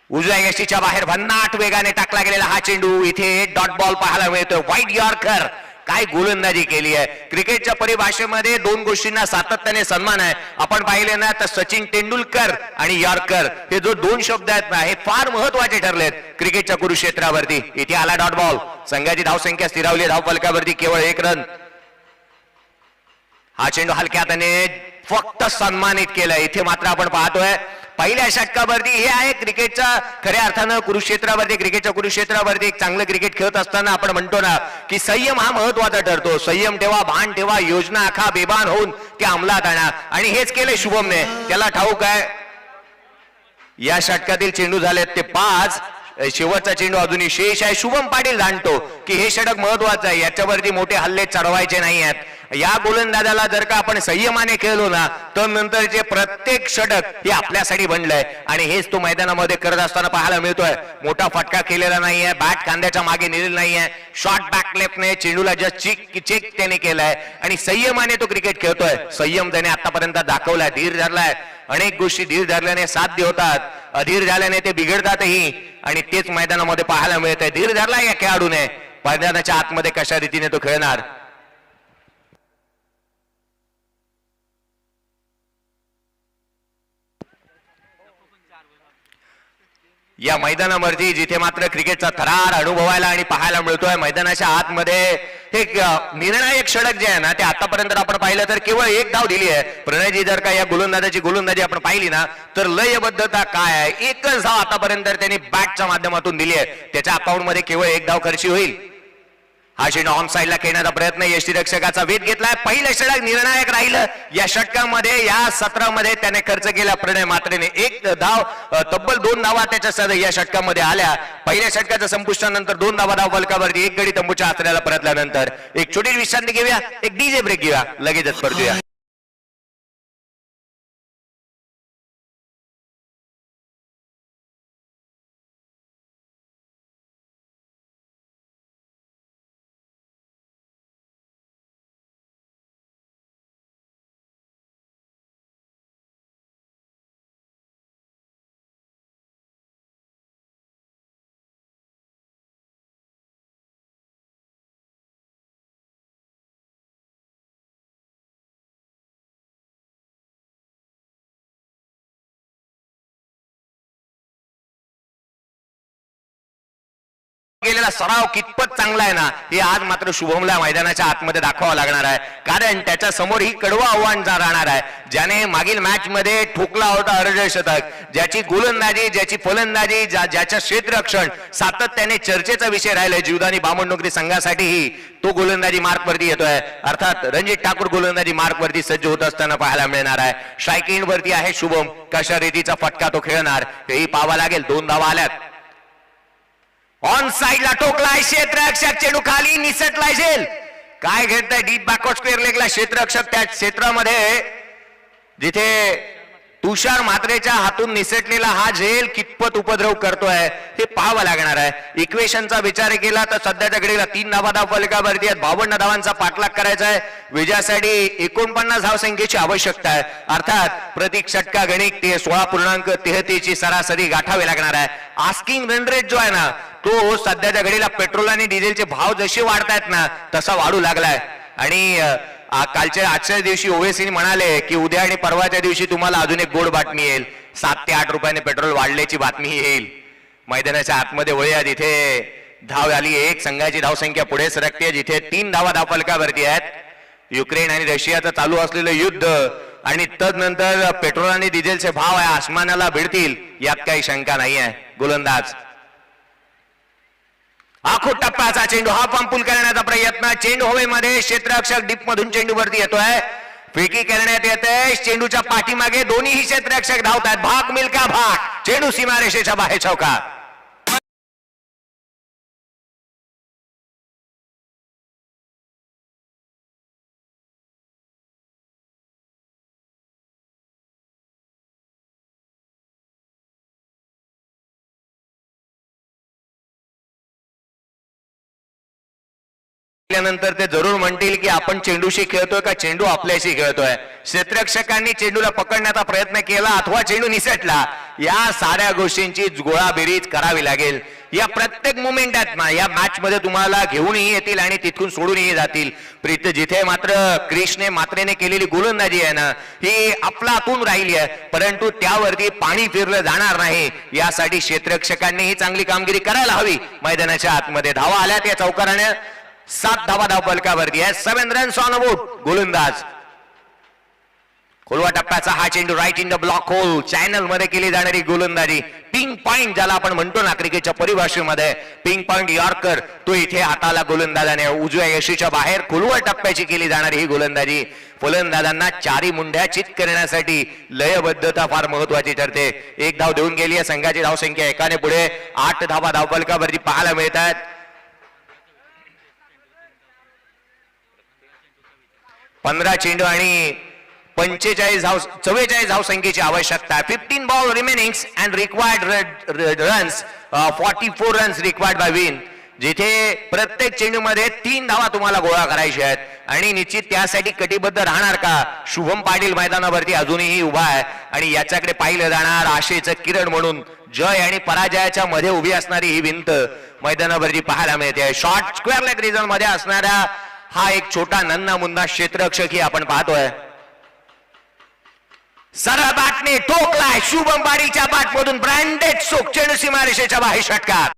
उजव्या यष्टीच्या बाहेर भन्नाट वेगाने टाकला गेलेला हा चेंडू, इथे डॉट बॉल पाहायला मिळतोय. वाईट यॉर्कर. काय गोलंदाजी केली आहे. क्रिकेटच्या परिभाषेमध्ये दोन गोष्टींना सातत्याने सन्मान आहे. आपण पाहिले ना तर सचिन तेंडुलकर आणि यॉर्कर हे जो दोन शब्द आहेत ना हे फार महत्वाचे ठरलेत क्रिकेटच्या कुरुक्षेत्रावरती. इथे आला डॉट बॉल. संघाची धावसंख्या स्थिरावली. धावफलकावरती केवळ 1 रन. हा चेंडू हलक्या हाताने फक्त सन्मानित केलाय. इथे मात्र आपण पाहतोय पहिल्या षटकावरती हे आहे क्रिकेटच्या खऱ्या अर्थानं कुरुक्षेत्रावरती, क्रिकेटच्या कुरुक्षेत्रावरती एक चांगलं क्रिकेट खेळत असताना आपण म्हणतो ना की संयम हा महत्वाचा ठरतो. संयम ठेवा, भान ठेवा, योजना आखा, बेभान होऊन त्या अंमलात आणा आणि हेच केले शुभमने. त्याला ठाऊक आहे या षटकातील चेंडू झालेत ते 5. शेवटचा चेंडू अजूनही शेष आहे. शुभम पाटील जाणतो की हे षटक महत्वाचं आहे, याच्यावरती मोठे हल्ले चढवायचे नाही आहेत. या गोलंदाजाला जर का आपण संयमाने खेळलो ना तर नंतरचे प्रत्येक षटक हे आपल्यासाठी बनलंय आणि हेच तो मैदानामध्ये करत असताना पाहायला मिळतोय. मोठा फटका केलेला नाहीये, बॅट खांद्याच्या मागे नेलेला नाहीये, शॉर्ट बॅक लेफ्टने चेंडूला जस्ट चेक त्याने केलाय आणि संयमाने तो क्रिकेट खेळतोय. संयम त्याने आतापर्यंत दाखवलाय, धीर धरलाय. अनेक गोष्टी धीर धरल्याने साध्य होतात, अधीर झाल्याने ते बिघडतातही आणि तेच मैदानामध्ये पाहायला मिळत आहे. धीर धरलाय या खेळाडूने. मैदानाच्या आतमध्ये कशा रीतीने तो खेळणार. या मैदानावरती जिथे मात्र क्रिकेटचा थरार अनुभवायला आणि पाहायला मिळतोय, मैदानाच्या आतमध्ये एक निर्णायक षटक जे आहे ना ते आतापर्यंत आपण पाहिलं तर केवळ 1 धाव दिली आहे. प्रणयजी जर का या गोलंदाजाची गोलंदाजी आपण पाहिली ना तर लयबद्धता काय आहे. 1च धाव आतापर्यंत त्यांनी बॅटच्या माध्यमातून दिली आहे. त्याच्या अकाउंट मध्ये केवळ 1 धाव खर्ची होईल. हा चेंडू ऑन साइडला खेळण्याचा प्रयत्न, यष्टीरक्षकाचा वेध घेतलाय. पहिलं षटक निर्णायक राहिलं या षटकामध्ये. या सत्रामध्ये त्याने खर्च केला प्रणय मात्रेने 1 धाव. तब्बल 2 धावा त्याच्या या षटकामध्ये आल्या. पहिल्या षटकाच्या संपुष्टानंतर 2 धावा धाव फलकावरती, 1 गडी तंबूच्या आसऱ्याला परतल्यानंतर एक छोटी विश्रांती घेऊया, एक डीजे ब्रेक घेऊया, लगेचच परतूया. गेलेला सराव कितपत चांगला आहे ना हे आज मात्र शुभमला मैदानाच्या आतमध्ये दाखवावं लागणार आहे, कारण त्याच्या समोर ही कडवं आव्हान राहणार आहे. ज्याने मागील मॅच मध्ये ठोकला होता अर्धशतक, ज्याची गोलंदाजी, ज्याची फलंदाजी, ज्याच्या क्षेत्ररक्षण सातत्याने चर्चेचा विषय राहिलाय जीवदानी बामणडोंगरी संघासाठीही, तो गोलंदाजी मार्क वरती येतोय. अर्थात रणजित ठाकूर गोलंदाजी मार्क वरती सज्ज होत असताना पाहायला मिळणार आहे. स्ट्राईक वरती आहे शुभम, कशा रीतीचा फटका तो खेळणार हेही पाहावं लागेल. 2 धावा आल्यात. ऑन साइडला टोकलाय क्षेत्ररक्षक, चेंडू खाली निसटलाय. झेल काय घेतलाय डीप बॅकवर्ड स्क्वेअर लेगला क्षेत्ररक्षक, त्या क्षेत्रामध्ये जिथे तुषार म्हात्रेच्या हातून निसटलेला हा झेल कितपत उपद्रव करतोय हे पाहावं लागणार आहे. इक्वेशनचा विचार केला तर सध्याच्या घडीला 3 धावा फलकावरती आहेत. 52 धावांचा पाठलाग करायचा आहे. विजयासाठी 49 धावसंख्येची आवश्यकता आहे. अर्थात प्रति षटका गणित ते 16.33 ची सरासरी गाठावी लागणार आहे. आस्किंग रन रेट जो आहे ना तो सध्याच्या घडीला पेट्रोल आणि डिझेलचे भाव जसे वाढतायत ना तसा वाढू लागलाय. आणि आजच्या दिवशी ओवेसीने म्हणाले की उद्या आणि परवाच्या दिवशी तुम्हाला अजून एक गोड बातमी येईल, 7 ते 8 रुपयाने पेट्रोल वाढल्याची बातमी येईल. मैदानाच्या आतमध्ये वळूया, जिथे धाव आली. एक संघाची धावसंख्या पुढे सरकते, जिथे 3 धावा धावफलकावरती आहेत. युक्रेन आणि रशियाचं चालू असलेलं युद्ध आणि तदनंतर पेट्रोल आणि डिझेलचे भाव आहे आसमानाला भिडतील यात काही शंका नाही आहे. गोलंदाज आखो टप्प्याचा चेंडू, हा पंपूल करण्याचा प्रयत्न, चेंडू हवेमध्ये, क्षेत्ररक्षक डीप मधून चेंडू वरती येतोय. फेकी करण्यात येते. चेंडूच्या पाठीमागे दोन्ही क्षेत्ररक्षक धावतात. भाग मिल्का भाग, चेंडू सीमारेषेच्या बाहेर चौकात. नंतर ते जरूर म्हणतील की आपण चेंडूशी खेळतोय का चेंडू आपल्याशी खेळतोय. क्षेत्ररक्षकांनी चेंडूला पकडण्याचा प्रयत्न केला अथवा चेंडू निसटला, या साऱ्या गोष्टींची गोळाबेरीज करावी लागेल. या प्रत्येक मुमेंटात ना या मॅच मध्ये तुम्हाला घेऊनही येतील आणि तिथून सोडूनही जातील. जिथे मात्र क्रिशने मात्रेने केलेली गोलंदाजी आहे ना ही आपलातून राहिली आहे, परंतु त्यावरती पाणी फिरलं जाणार नाही यासाठी क्षेत्ररक्षकांनी ही चांगली कामगिरी करायला हवी. मैदानाच्या आतमध्ये धावा आल्यात या चौकाराने. 7 धावा धावफलकावरती आहे. 7 रन्स ऑन अ बोर्ड. गोलंदाज खोलवा टप्प्याचा हा चेंडू right in the block hole, channel मध्ये केली जाणारी गोलंदाजी, पिंग पॉइंट ज्याला आपण म्हणतो ना क्रिकेटच्या परिभाषेमध्ये, पिंग पॉइंट यॉर्कर, तो इथे हाताला गोलंदाजाने उजव्या यशीच्या बाहेर खोलवा टप्प्याची केली जाणारी ही गोलंदाजी फलंदाजांना चारी मुंड्या चित करण्यासाठी लयबद्धता फार महत्वाची ठरते. 1 धाव देऊन गेली आहे संघाची धावसंख्या एकाने पुढे. 8 धावा धावफलकावरती पाहायला मिळतात. 15 चेंडू आणि 44 धावसंख्येची आवश्यकता आहे. 15 ball remaining and required runs, 44 runs required by win, जिथे प्रत्येक चेंडूमध्ये 3 धावा तुम्हाला गोळा करायच्या आहेत. आणि निश्चित त्यासाठी कटिबद्ध राहणार का शुभम पाटील मैदानावरती अजूनही उभा आहे आणि याच्याकडे पाहिलं जाणार आशेचं किरण म्हणून. जय आणि पराजयाच्या मध्ये उभी असणारी ही भिंत मैदानावरती पाहायला मिळते. शॉर्ट स्क्वेअर लेग रिजन मध्ये असणारा हा एक छोटा नन्ना मुन्ना क्षेत्ररक्षक ही आपण पाहतोय. सरळ बॅटने ठोकलाय शुभम पाटीलच्या बॅटमधून ब्रँडेड सोक, चेंडू सीमारेषेच्या बाहेर षटकार.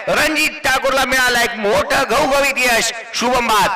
रणजित ठाकूरला मिळालं एक मोठं घवघवीत यश. शुभम बाद.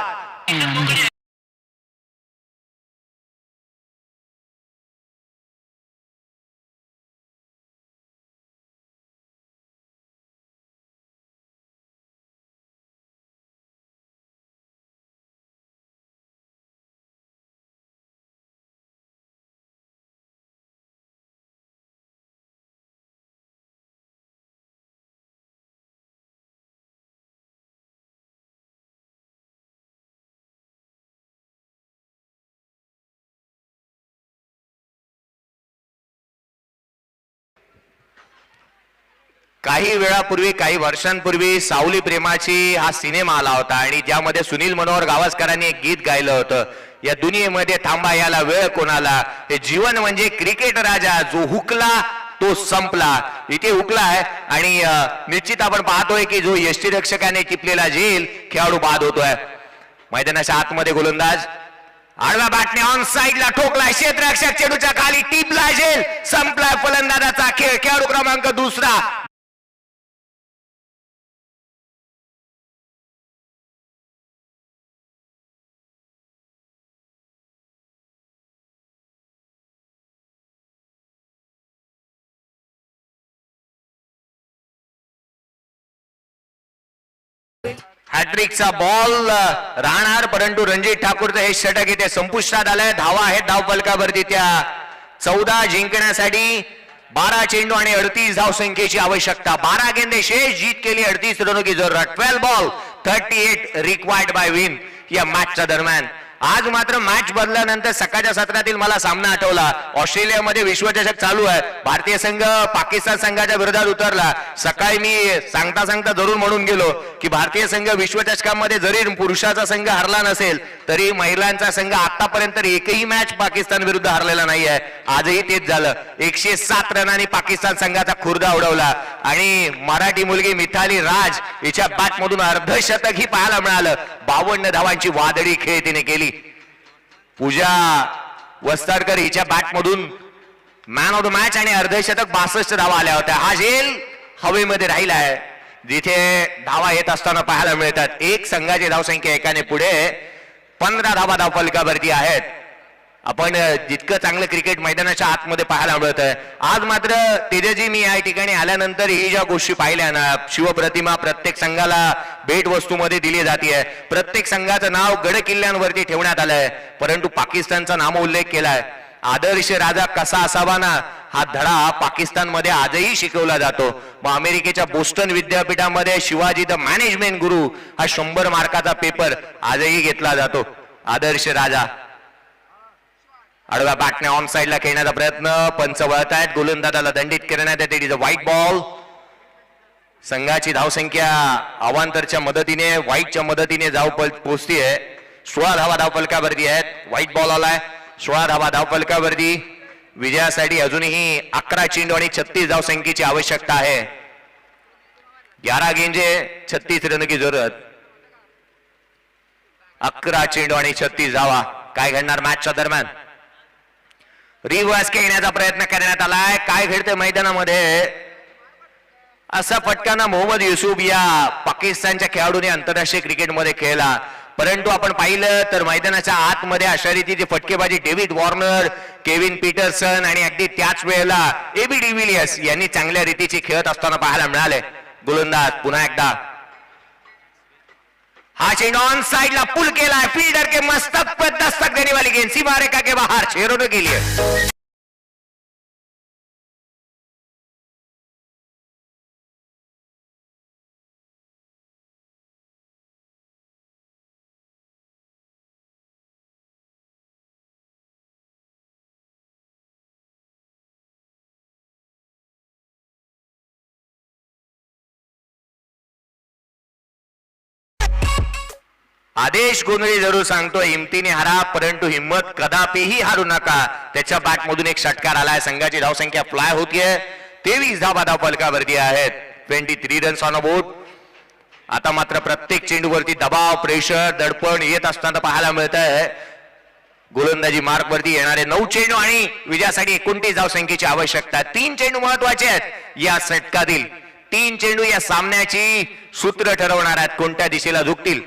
काही वेळापूर्वी काही वर्षांपूर्वी सावली प्रेमाची हा सिनेमा आला होता आणि ज्यामध्ये सुनील मनोहर गावस्करांनी एक गीत गायलं होतं, या दुनियेमध्ये थांबा याला वेळ कोणाला, हे जीवन म्हणजे क्रिकेट राजा, जो हुकला तो संपला. इथे हुकला आहे आणि निश्चित आपण पाहतोय की जो यष्टीरक्षकाने टिपलेला झेल खेळाडू बाद होतोय. मैदानाच्या आतमध्ये गोलंदाज आडवा बॅटने ऑन साइडला ठोकलाय, क्षेत्ररक्षक चेंडूच्या खाली टिपला झेल, संपलाय फलंदाजाचा खेळ. खेळाडू क्रमांक दुसरा हॅट्रिकचा बॉल राहणार, परंतु रणजित ठाकूरचं हे षटक इथे संपुष्टात आलंय. धावा आहेत धाव फलकावरती त्या 14 जिंकण्यासाठी 12 चेंडू आणि 38 धाव संख्येची आवश्यकता. 12 गेंदे शेष, जीत केली 38 रनों की जरूरत. 12 बॉल 38 रिक्वायर्ड बाय विन या मॅचच्या दरम्यान. आज मात्र मॅच बदलल्यानंतर सकाळच्या सत्रातील मला सामना आठवला. ऑस्ट्रेलियामध्ये विश्वचषक चालू आहे, भारतीय संघ पाकिस्तान संघाच्या विरोधात उतरला. सकाळी मी सांगता सांगता जरूर म्हणून गेलो की भारतीय संघ विश्वचषकामध्ये जरी पुरुषाचा संघ हरला नसेल तरी महिलांचा संघ आतापर्यंत एकही मॅच पाकिस्तान विरुद्ध हरलेला नाही आहे. आजही तेच झालं. 107 रनांनी पाकिस्तान संघाचा खुर्दा उडवला आणि मराठी मुलगी मिथाली राज हिच्या बॅट मधून अर्धशतक ही पाहायला मिळालं. 52 धावांची वादळी खेळ तिने केली. पूजा वस्ताडकर हिच्या बॅट मधून मॅन ऑफ द मॅच आणि अर्धशतक 62 धावा आल्या होत्या. हा झेल हवेमध्ये राहिला आहे, जिथे धावा येत असताना पाहायला मिळतात. एक संघाची धावसंख्या एकाने पुढे 15 धावा धाव फलकावरती आहेत. आपण जितकं चांगलं क्रिकेट मैदानाच्या आतमध्ये पाहायला मिळत आहे. आज मात्र तेजजी मी या ठिकाणी आल्यानंतर ही ज्या गोष्टी पाहिल्या ना, शिवप्रतिमा प्रत्येक संघाला भेट वस्तूमध्ये दिली जाते. प्रत्येक संघाचं नाव गड किल्ल्यांवरती ठेवण्यात आलंय, परंतु पाकिस्तानचा नामोल्लेख केलाय. आदर्श राजा कसा असावा ना, हा धडा पाकिस्तानमध्ये आजही शिकवला जातो. मग अमेरिकेच्या बोस्टन विद्यापीठामध्ये शिवाजी द मॅनेजमेंट गुरु हा 100 मार्काचा पेपर आजही घेतला जातो. आदर्श राजा आडव्या बॅटने ऑन साइडला खेळण्याचा प्रयत्न, पंच वळत आहेत, गोलंदाजाला दंडित करण्यात येते. It is a white ball. संघाची धावसंख्या अवांतरच्या मदतीने व्हाईटच्या मदतीने धाव पोहोचतीये. 16 धावा धाव फलकावरती आहेत. व्हाईट बॉल आलाय, 16 धावा धाव फलकावरती. विजयासाठी अजूनही 11 चेंडू आणि 36 धाव संख्येची आवश्यकता आहे. 11 गेंदे 36 रन की जरूरत. 11 चेंडू आणि 36 धावा. काय घडणार मॅचच्या दरम्यान? रिव्हर्स खेळण्याचा प्रयत्न करण्यात आलाय. काय घडते मैदानामध्ये? असा फटकाना मोहम्मद युसूफ या पाकिस्तानच्या खेळाडूने आंतरराष्ट्रीय क्रिकेटमध्ये खेळला, परंतु आपण पाहिलं तर मैदानाच्या आतमध्ये अशा रीतीची फटकेबाजी डेव्हिड वॉर्नर, केविन पीटरसन आणि अगदी त्याच वेळेला एबी डिव्हिलियर्स यांनी चांगल्या रीतीची खेळत असताना पाहायला मिळाले. गोलंदाज पुन्हा एकदा हा चेंडू ऑन साइड ला पुल केला. फील्डर के मस्तक पर दस्तक देने वाली गेंद सीमा रेखा के बाहर 6 रनों के लिए. आदेश गोंधळी जरूर सांगतो, हिमतीने हरा परंतु हिम्मत कदापिही हारू नका. त्याच्या बॅट मधून एक षटकार आलाय. संघाची धावसंख्या फ्लाय होतीये. 23 धावा धाव फलकावरती आहेत. 23 रन्स ऑन अ बोर्ड. आता मात्र प्रत्येक चेंडूवरती दबाव, प्रेशर, दडपण येत असताना पाहायला मिळत आहे. गोलंदाजी मार्क वरती येणारे 9 चेंडू आणि विजयासाठी 29 धाव संख्येची आवश्यकता. 3 चेंडू महत्वाचे आहेत या षटकातील. 3 चेंडू या सामन्याची सूत्र ठरवणार आहेत, कोणत्या दिशेला झुकतील.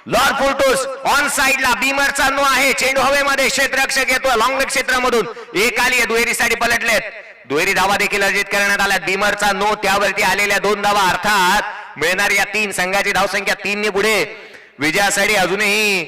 लॉर्ड फुलटूस ऑन साइडला बीमरचा नो आहे. चेंडू हवेमध्ये, क्षेत्ररक्षक येतो लॉंग लेग क्षेत्रामधून. एक आली आहे, दुहेरीसाठी पलटलेत. दुहेरी धावा देखील अर्जित करण्यात आल्या. बीमरचा नो, त्यावरती आलेल्या 2 धावा, अर्थात मिळणार या 3. संघाची धावसंख्या 3 ने पुढे. विजयासाठी अजूनही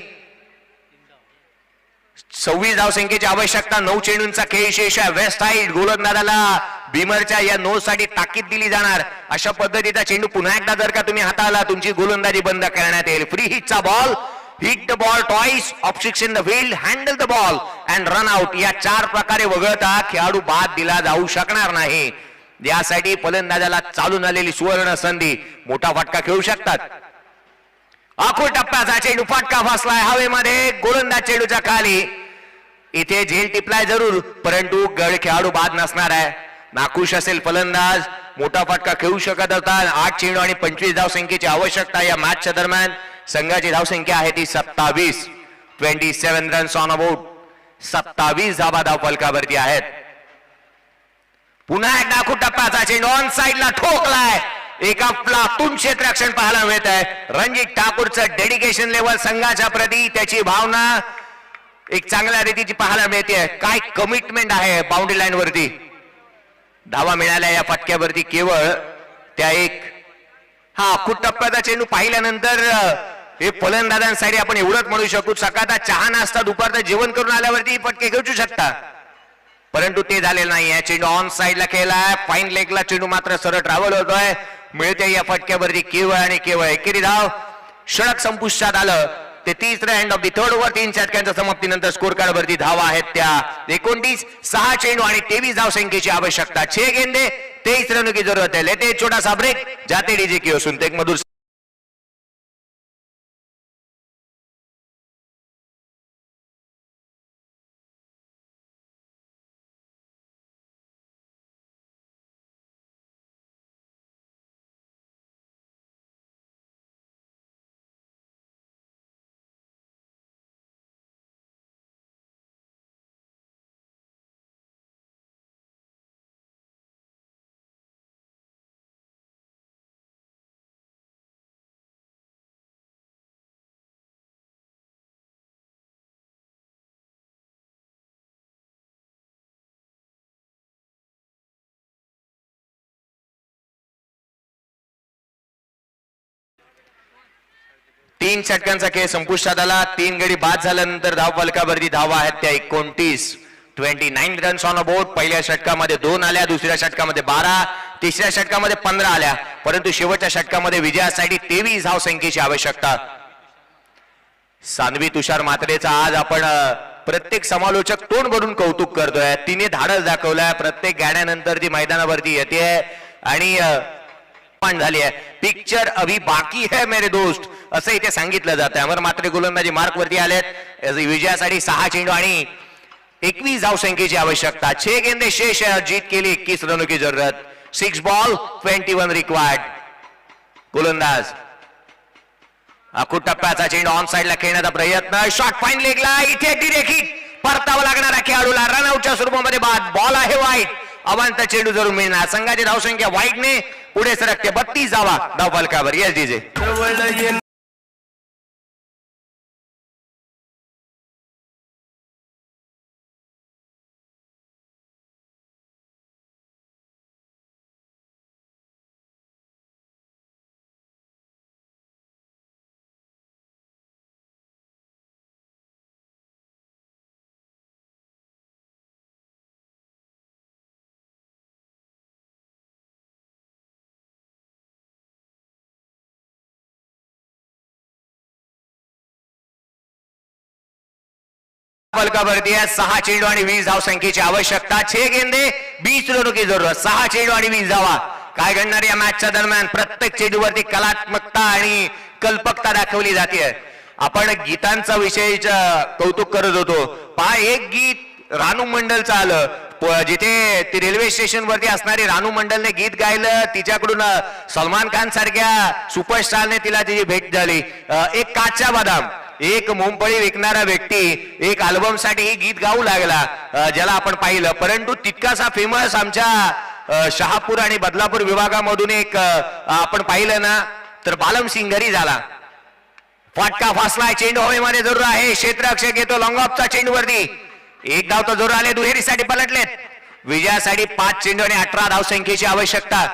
26 धावसंख्येची आवश्यकता. 9 चेंडूंचा खेळ शेष आहे. वेस्ट साइड गोलंदाजाला बीमरच्या या नो साठी ताकीद दिली जाणार. अशा पद्धतीचा चेंडू पुन्हा एकदा जर का तुम्ही हाताळला, तुमची गोलंदाजी बंद करण्यात येईल. फ्री हिटचा ball, hit the ball twice, obstruction the field, handle the ball and run out, या 4 प्रकारे वगळता खेळाडू बाद दिला जाऊ शकणार नाही. यासाठी फलंदाजाला चालून आलेली सुवर्ण संधी, मोठा फटका खेळू शकतात. आखूड टप्प्याचा चेंडू, फटका फसलाय हवेमध्ये, गोलंदाज चेंडूच्या खाली. इथे झेल टिपलाय जरूर, परंतु गड खेळाडू बाद नसणार आहे. नाखुश असेल फलंदाज, मोठा फटका खेळू शकत होता. 8 चेंडू आणि 25 धावसंख्येची आवश्यकता या मॅचच्या दरम्यान. संघाची धावसंख्या आहे ती 27. 27 रन्स ऑन अबाउट. 27 धावा धाव फलकावरती आहेत. पुन्हा एकदा आखूड टप्प्याचा चेंडू ऑन साइडला ठोकलाय. एका प्लातून क्षेत्ररक्षण पाहायला मिळत आहे. रणजित ठाकूरचं डेडिकेशन लेवल संघाच्या प्रती, त्याची भावना एक चांगल्या रीतीची पाहायला मिळते. काय कमिटमेंट आहे बाउंड्री लाईन वरती. धावा मिळाल्या या फटक्यावरती केवळ त्या एक. हा आखूड टप्प्याचा चेंडू पाहिल्यानंतर हे फलंदाजांसाठी आपण एवढंच म्हणू शकू, सकाळचा चहा नाश्ता दुपारचं जेवण करून आल्यावरती फटके खेळू शकता, परंतु ते झालेलं नाही. चेंडू ऑन साइडला केलाय. फाईन लेगला चेंडू मात्र सरळ ट्रॅव्हल होतोय. मिळते या फटक्यावरती केवळ आणि केवळ एकेरी धाव. षटक संपुष्टात आलं. ते 3रा end of the 3rd over. 3 षटकांच्या समाप्तीनंतर स्कोर कार्ड वरती धावा आहेत त्या 29. 6 चेंडू आणि 23 धावसंख्येची आवश्यकता. 6 गेंदे 23 रनों की जरूरत है. लेते छोटा सा ब्रेक, जाते डीजे की ओर, सुनते एक मधुर. तीन षटकांचा खेळ संपुष्टात आला. 3 गडी बाद झाल्यानंतर धाव फलकावरती धावा आहेत त्या 29. 29 रन्स ऑन अ बोर्ड. पहिल्या षटकामध्ये 2 आल्या, दुसऱ्या षटकामध्ये 12, तिसऱ्या षटकामध्ये 15 आल्या, परंतु शेवटच्या षटकामध्ये विजयासाठी 23 धावसंख्येची आवश्यकता. सानवी तुषार मात्रेचा आज आपण प्रत्येक समालोचक तोंड भरून कौतुक करतोय. तिने धाडस दाखवलाय. प्रत्येक गाण्यानंतर ती मैदानावरती येते आणि झाली आहे. पिक्चर अभी बाकी है मेरे दोस्त, असं इथे सांगितलं जातं. अमर मात्रे गोलंदाजी मार्क वरती आलेत. विजयासाठी 6 चेंडू आणि 21 धावसंख्येची आवश्यकता. 6 गेंदे शेष है. जीत के लिए 21 रनों की जरूरत. 6 बॉल 21 रिक्वायर्ड. गोलंदाज आखूड टप्प्याचा चेंडू ऑन साइडला खेळण्याचा प्रयत्न. शॉट फाईन लेगला. इथे देखील परतावा लागणारा खेळाडूला रनआउटच्या स्वरूपामध्ये बाद. बॉल आहे वाईट. अवांत चेंडू जरूर मिळणार. संघाची धावसंख्या वाईटने पुढे सरकते. 32 धावा धाव फलकावर. Yes DJ. फलकावरती आहे. 6 चेंडू आणि 20 धावसंख्येची आवश्यकता. 6 गेंदे 20 रनों की जरूरत. 6 चेंडू आणि 20 धावा. काय घडणार या मॅचच्या दरम्यान. प्रत्येक चेंडूवरती कलात्मकता आणि कल्पकता दाखवली जाते. आपण गीतांचा विषय कौतुक करत होतो. पहा, एक गीत रानू मंडलचं आलं, जिथे ती रेल्वे स्टेशन वरती असणारी रानू मंडलने गीत गायलं. तिच्याकडून सलमान खान सारख्या सुपरस्टारने तिला तिची भेट झाली. एक काचा बदाम, एक मुंबई विकणारा व्यक्ती एक अल्बम साठी हे गीत गाऊ लागला, ज्याला आपण पाहिलं, परंतु तितकासा फेमस आमच्या शहापूर आणि बदलापूर विभागामधून एक आपण पाहिलं ना तर बालम सिंग घरी झाला. फटका फासलाय, चेंडू हवेमध्ये जरूर आहे, क्षेत्ररक्षक येतो लॉंग ऑफचा चेंडूवरती. एक धाव तर जरूर आले, दुहेरीसाठी पलटलेत. विजयासाठी 5 चेंडू आणि 18 धावसंख्येची आवश्यकता.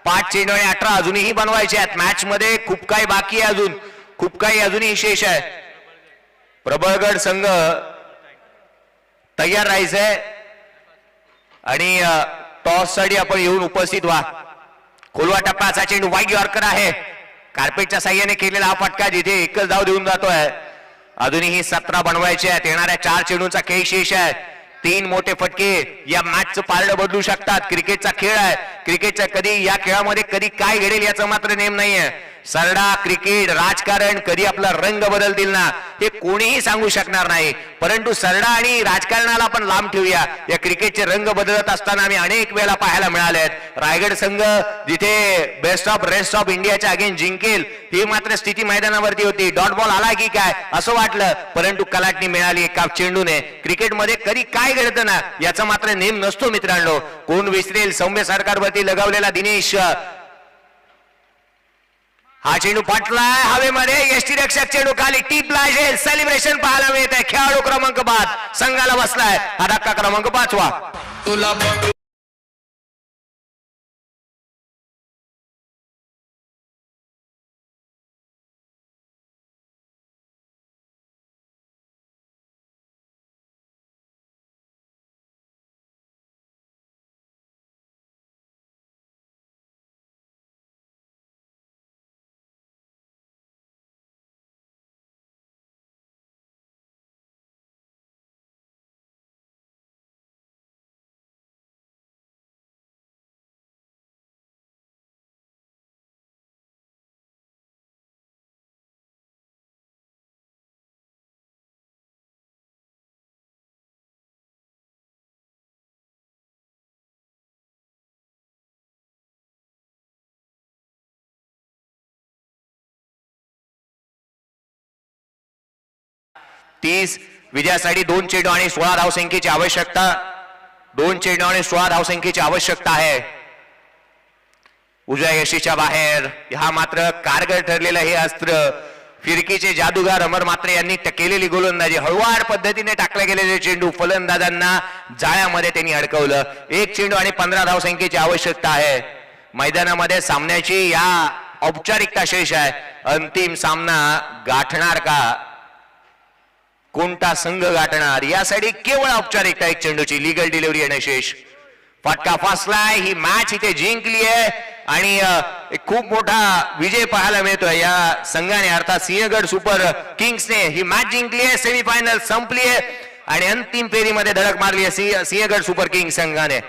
5 चेंडू आणि 18 अजूनही बनवायचे आहेत. मॅच मध्ये खूप काही बाकी आहे, अजून खूप काही अजूनही शेष आहे. प्रबळगड संघ तयार राहायचंय आणि टॉस साठी आपण येऊन उपस्थित व्हा. खोलवा टप्प्याचा चेंडू वाईट यॉर्कर आहे. कार्पेटच्या साह्याने केलेला हा फटका जिथे एकच धाव देऊन जातोय. अजूनही 17 बनवायचे आहेत. येणाऱ्या 4 चेंडूंचा खेळ शेष आहे. 3 मोठे फटके या मॅचचं पारडं बदलू शकतात. क्रिकेटचा खेळ आहे. क्रिकेटचा कधी या खेळामध्ये कधी काय घडेल याचा मात्र नेम नाहीये. सरडा क्रिकेट राजकारण कधी आपला रंग बदलतील ना हे कोणीही सांगू शकणार नाही. परंतु सरडा आणि राजकारणाला आपण लांब ठेवूया. या क्रिकेटचे रंग बदलत असताना आम्ही अनेक वेळा पाहायला मिळाले आहेत. रायगड संघ जिथे बेस्ट ऑफ रेस्ट ऑफ इंडियाच्या अगेन जिंकेल ही मात्र स्थिती मैदानावरती होती. डॉट बॉल आला की काय असं वाटलं, परंतु कलाटणी मिळाली एका चेंडूने. क्रिकेटमध्ये कधी काय घडतं ना याचा मात्र नेम नसतो मित्रांनो. कोण विसरेल सौम्य सरकारवरती लगावलेला दिनेश. हा चेंडू पाटलाय हवेमध्ये, यष्टीरक्षक चेंडू खाली टिपला. सेलिब्रेशन पाहायला मिळत आहे. खेळाडू क्रमांक 5 संघाला बसलाय. हा धक्का क्रमांक 5वा. विजयासाठी 2 चेंडू आणि 16 धावसंख्येची आवश्यकता. 2 चेंडू आणि 16 धावसंख्येची आवश्यकता आहे. उजव्या यशीच्या बाहेर हा मात्र कारगर ठरलेलं हे अस्त्र. फिरकीचे जादूगार अमर मात्रे यांनी केलेली गोलंदाजी. हळूवार पद्धतीने टाकले गेलेले चेंडू फलंदाजांना जाळ्यामध्ये त्यांनी अडकवलं. 1 चेंडू आणि 15 धावसंख्येची आवश्यकता आहे. मैदानामध्ये सामन्याची या औपचारिकता शेष आहे. अंतिम सामना गाठणार का, कोणता संघ गाठणार यासाठी केवळ औपचारिकता 1 चेंडूची. लीगल डिलिव्हरी येणे शेष. फटका फासलाय. ही मॅच इथे जिंकली आहे आणि एक खूप मोठा विजय पाहायला मिळतोय या संघाने अर्थात सिंहगड सुपर किंग्सने. ही मॅच जिंकली आहे. सेमीफायनल संपली आहे आणि अंतिम फेरीमध्ये धडक मारली आहे सिंहगड सुपर किंग्स संघाने.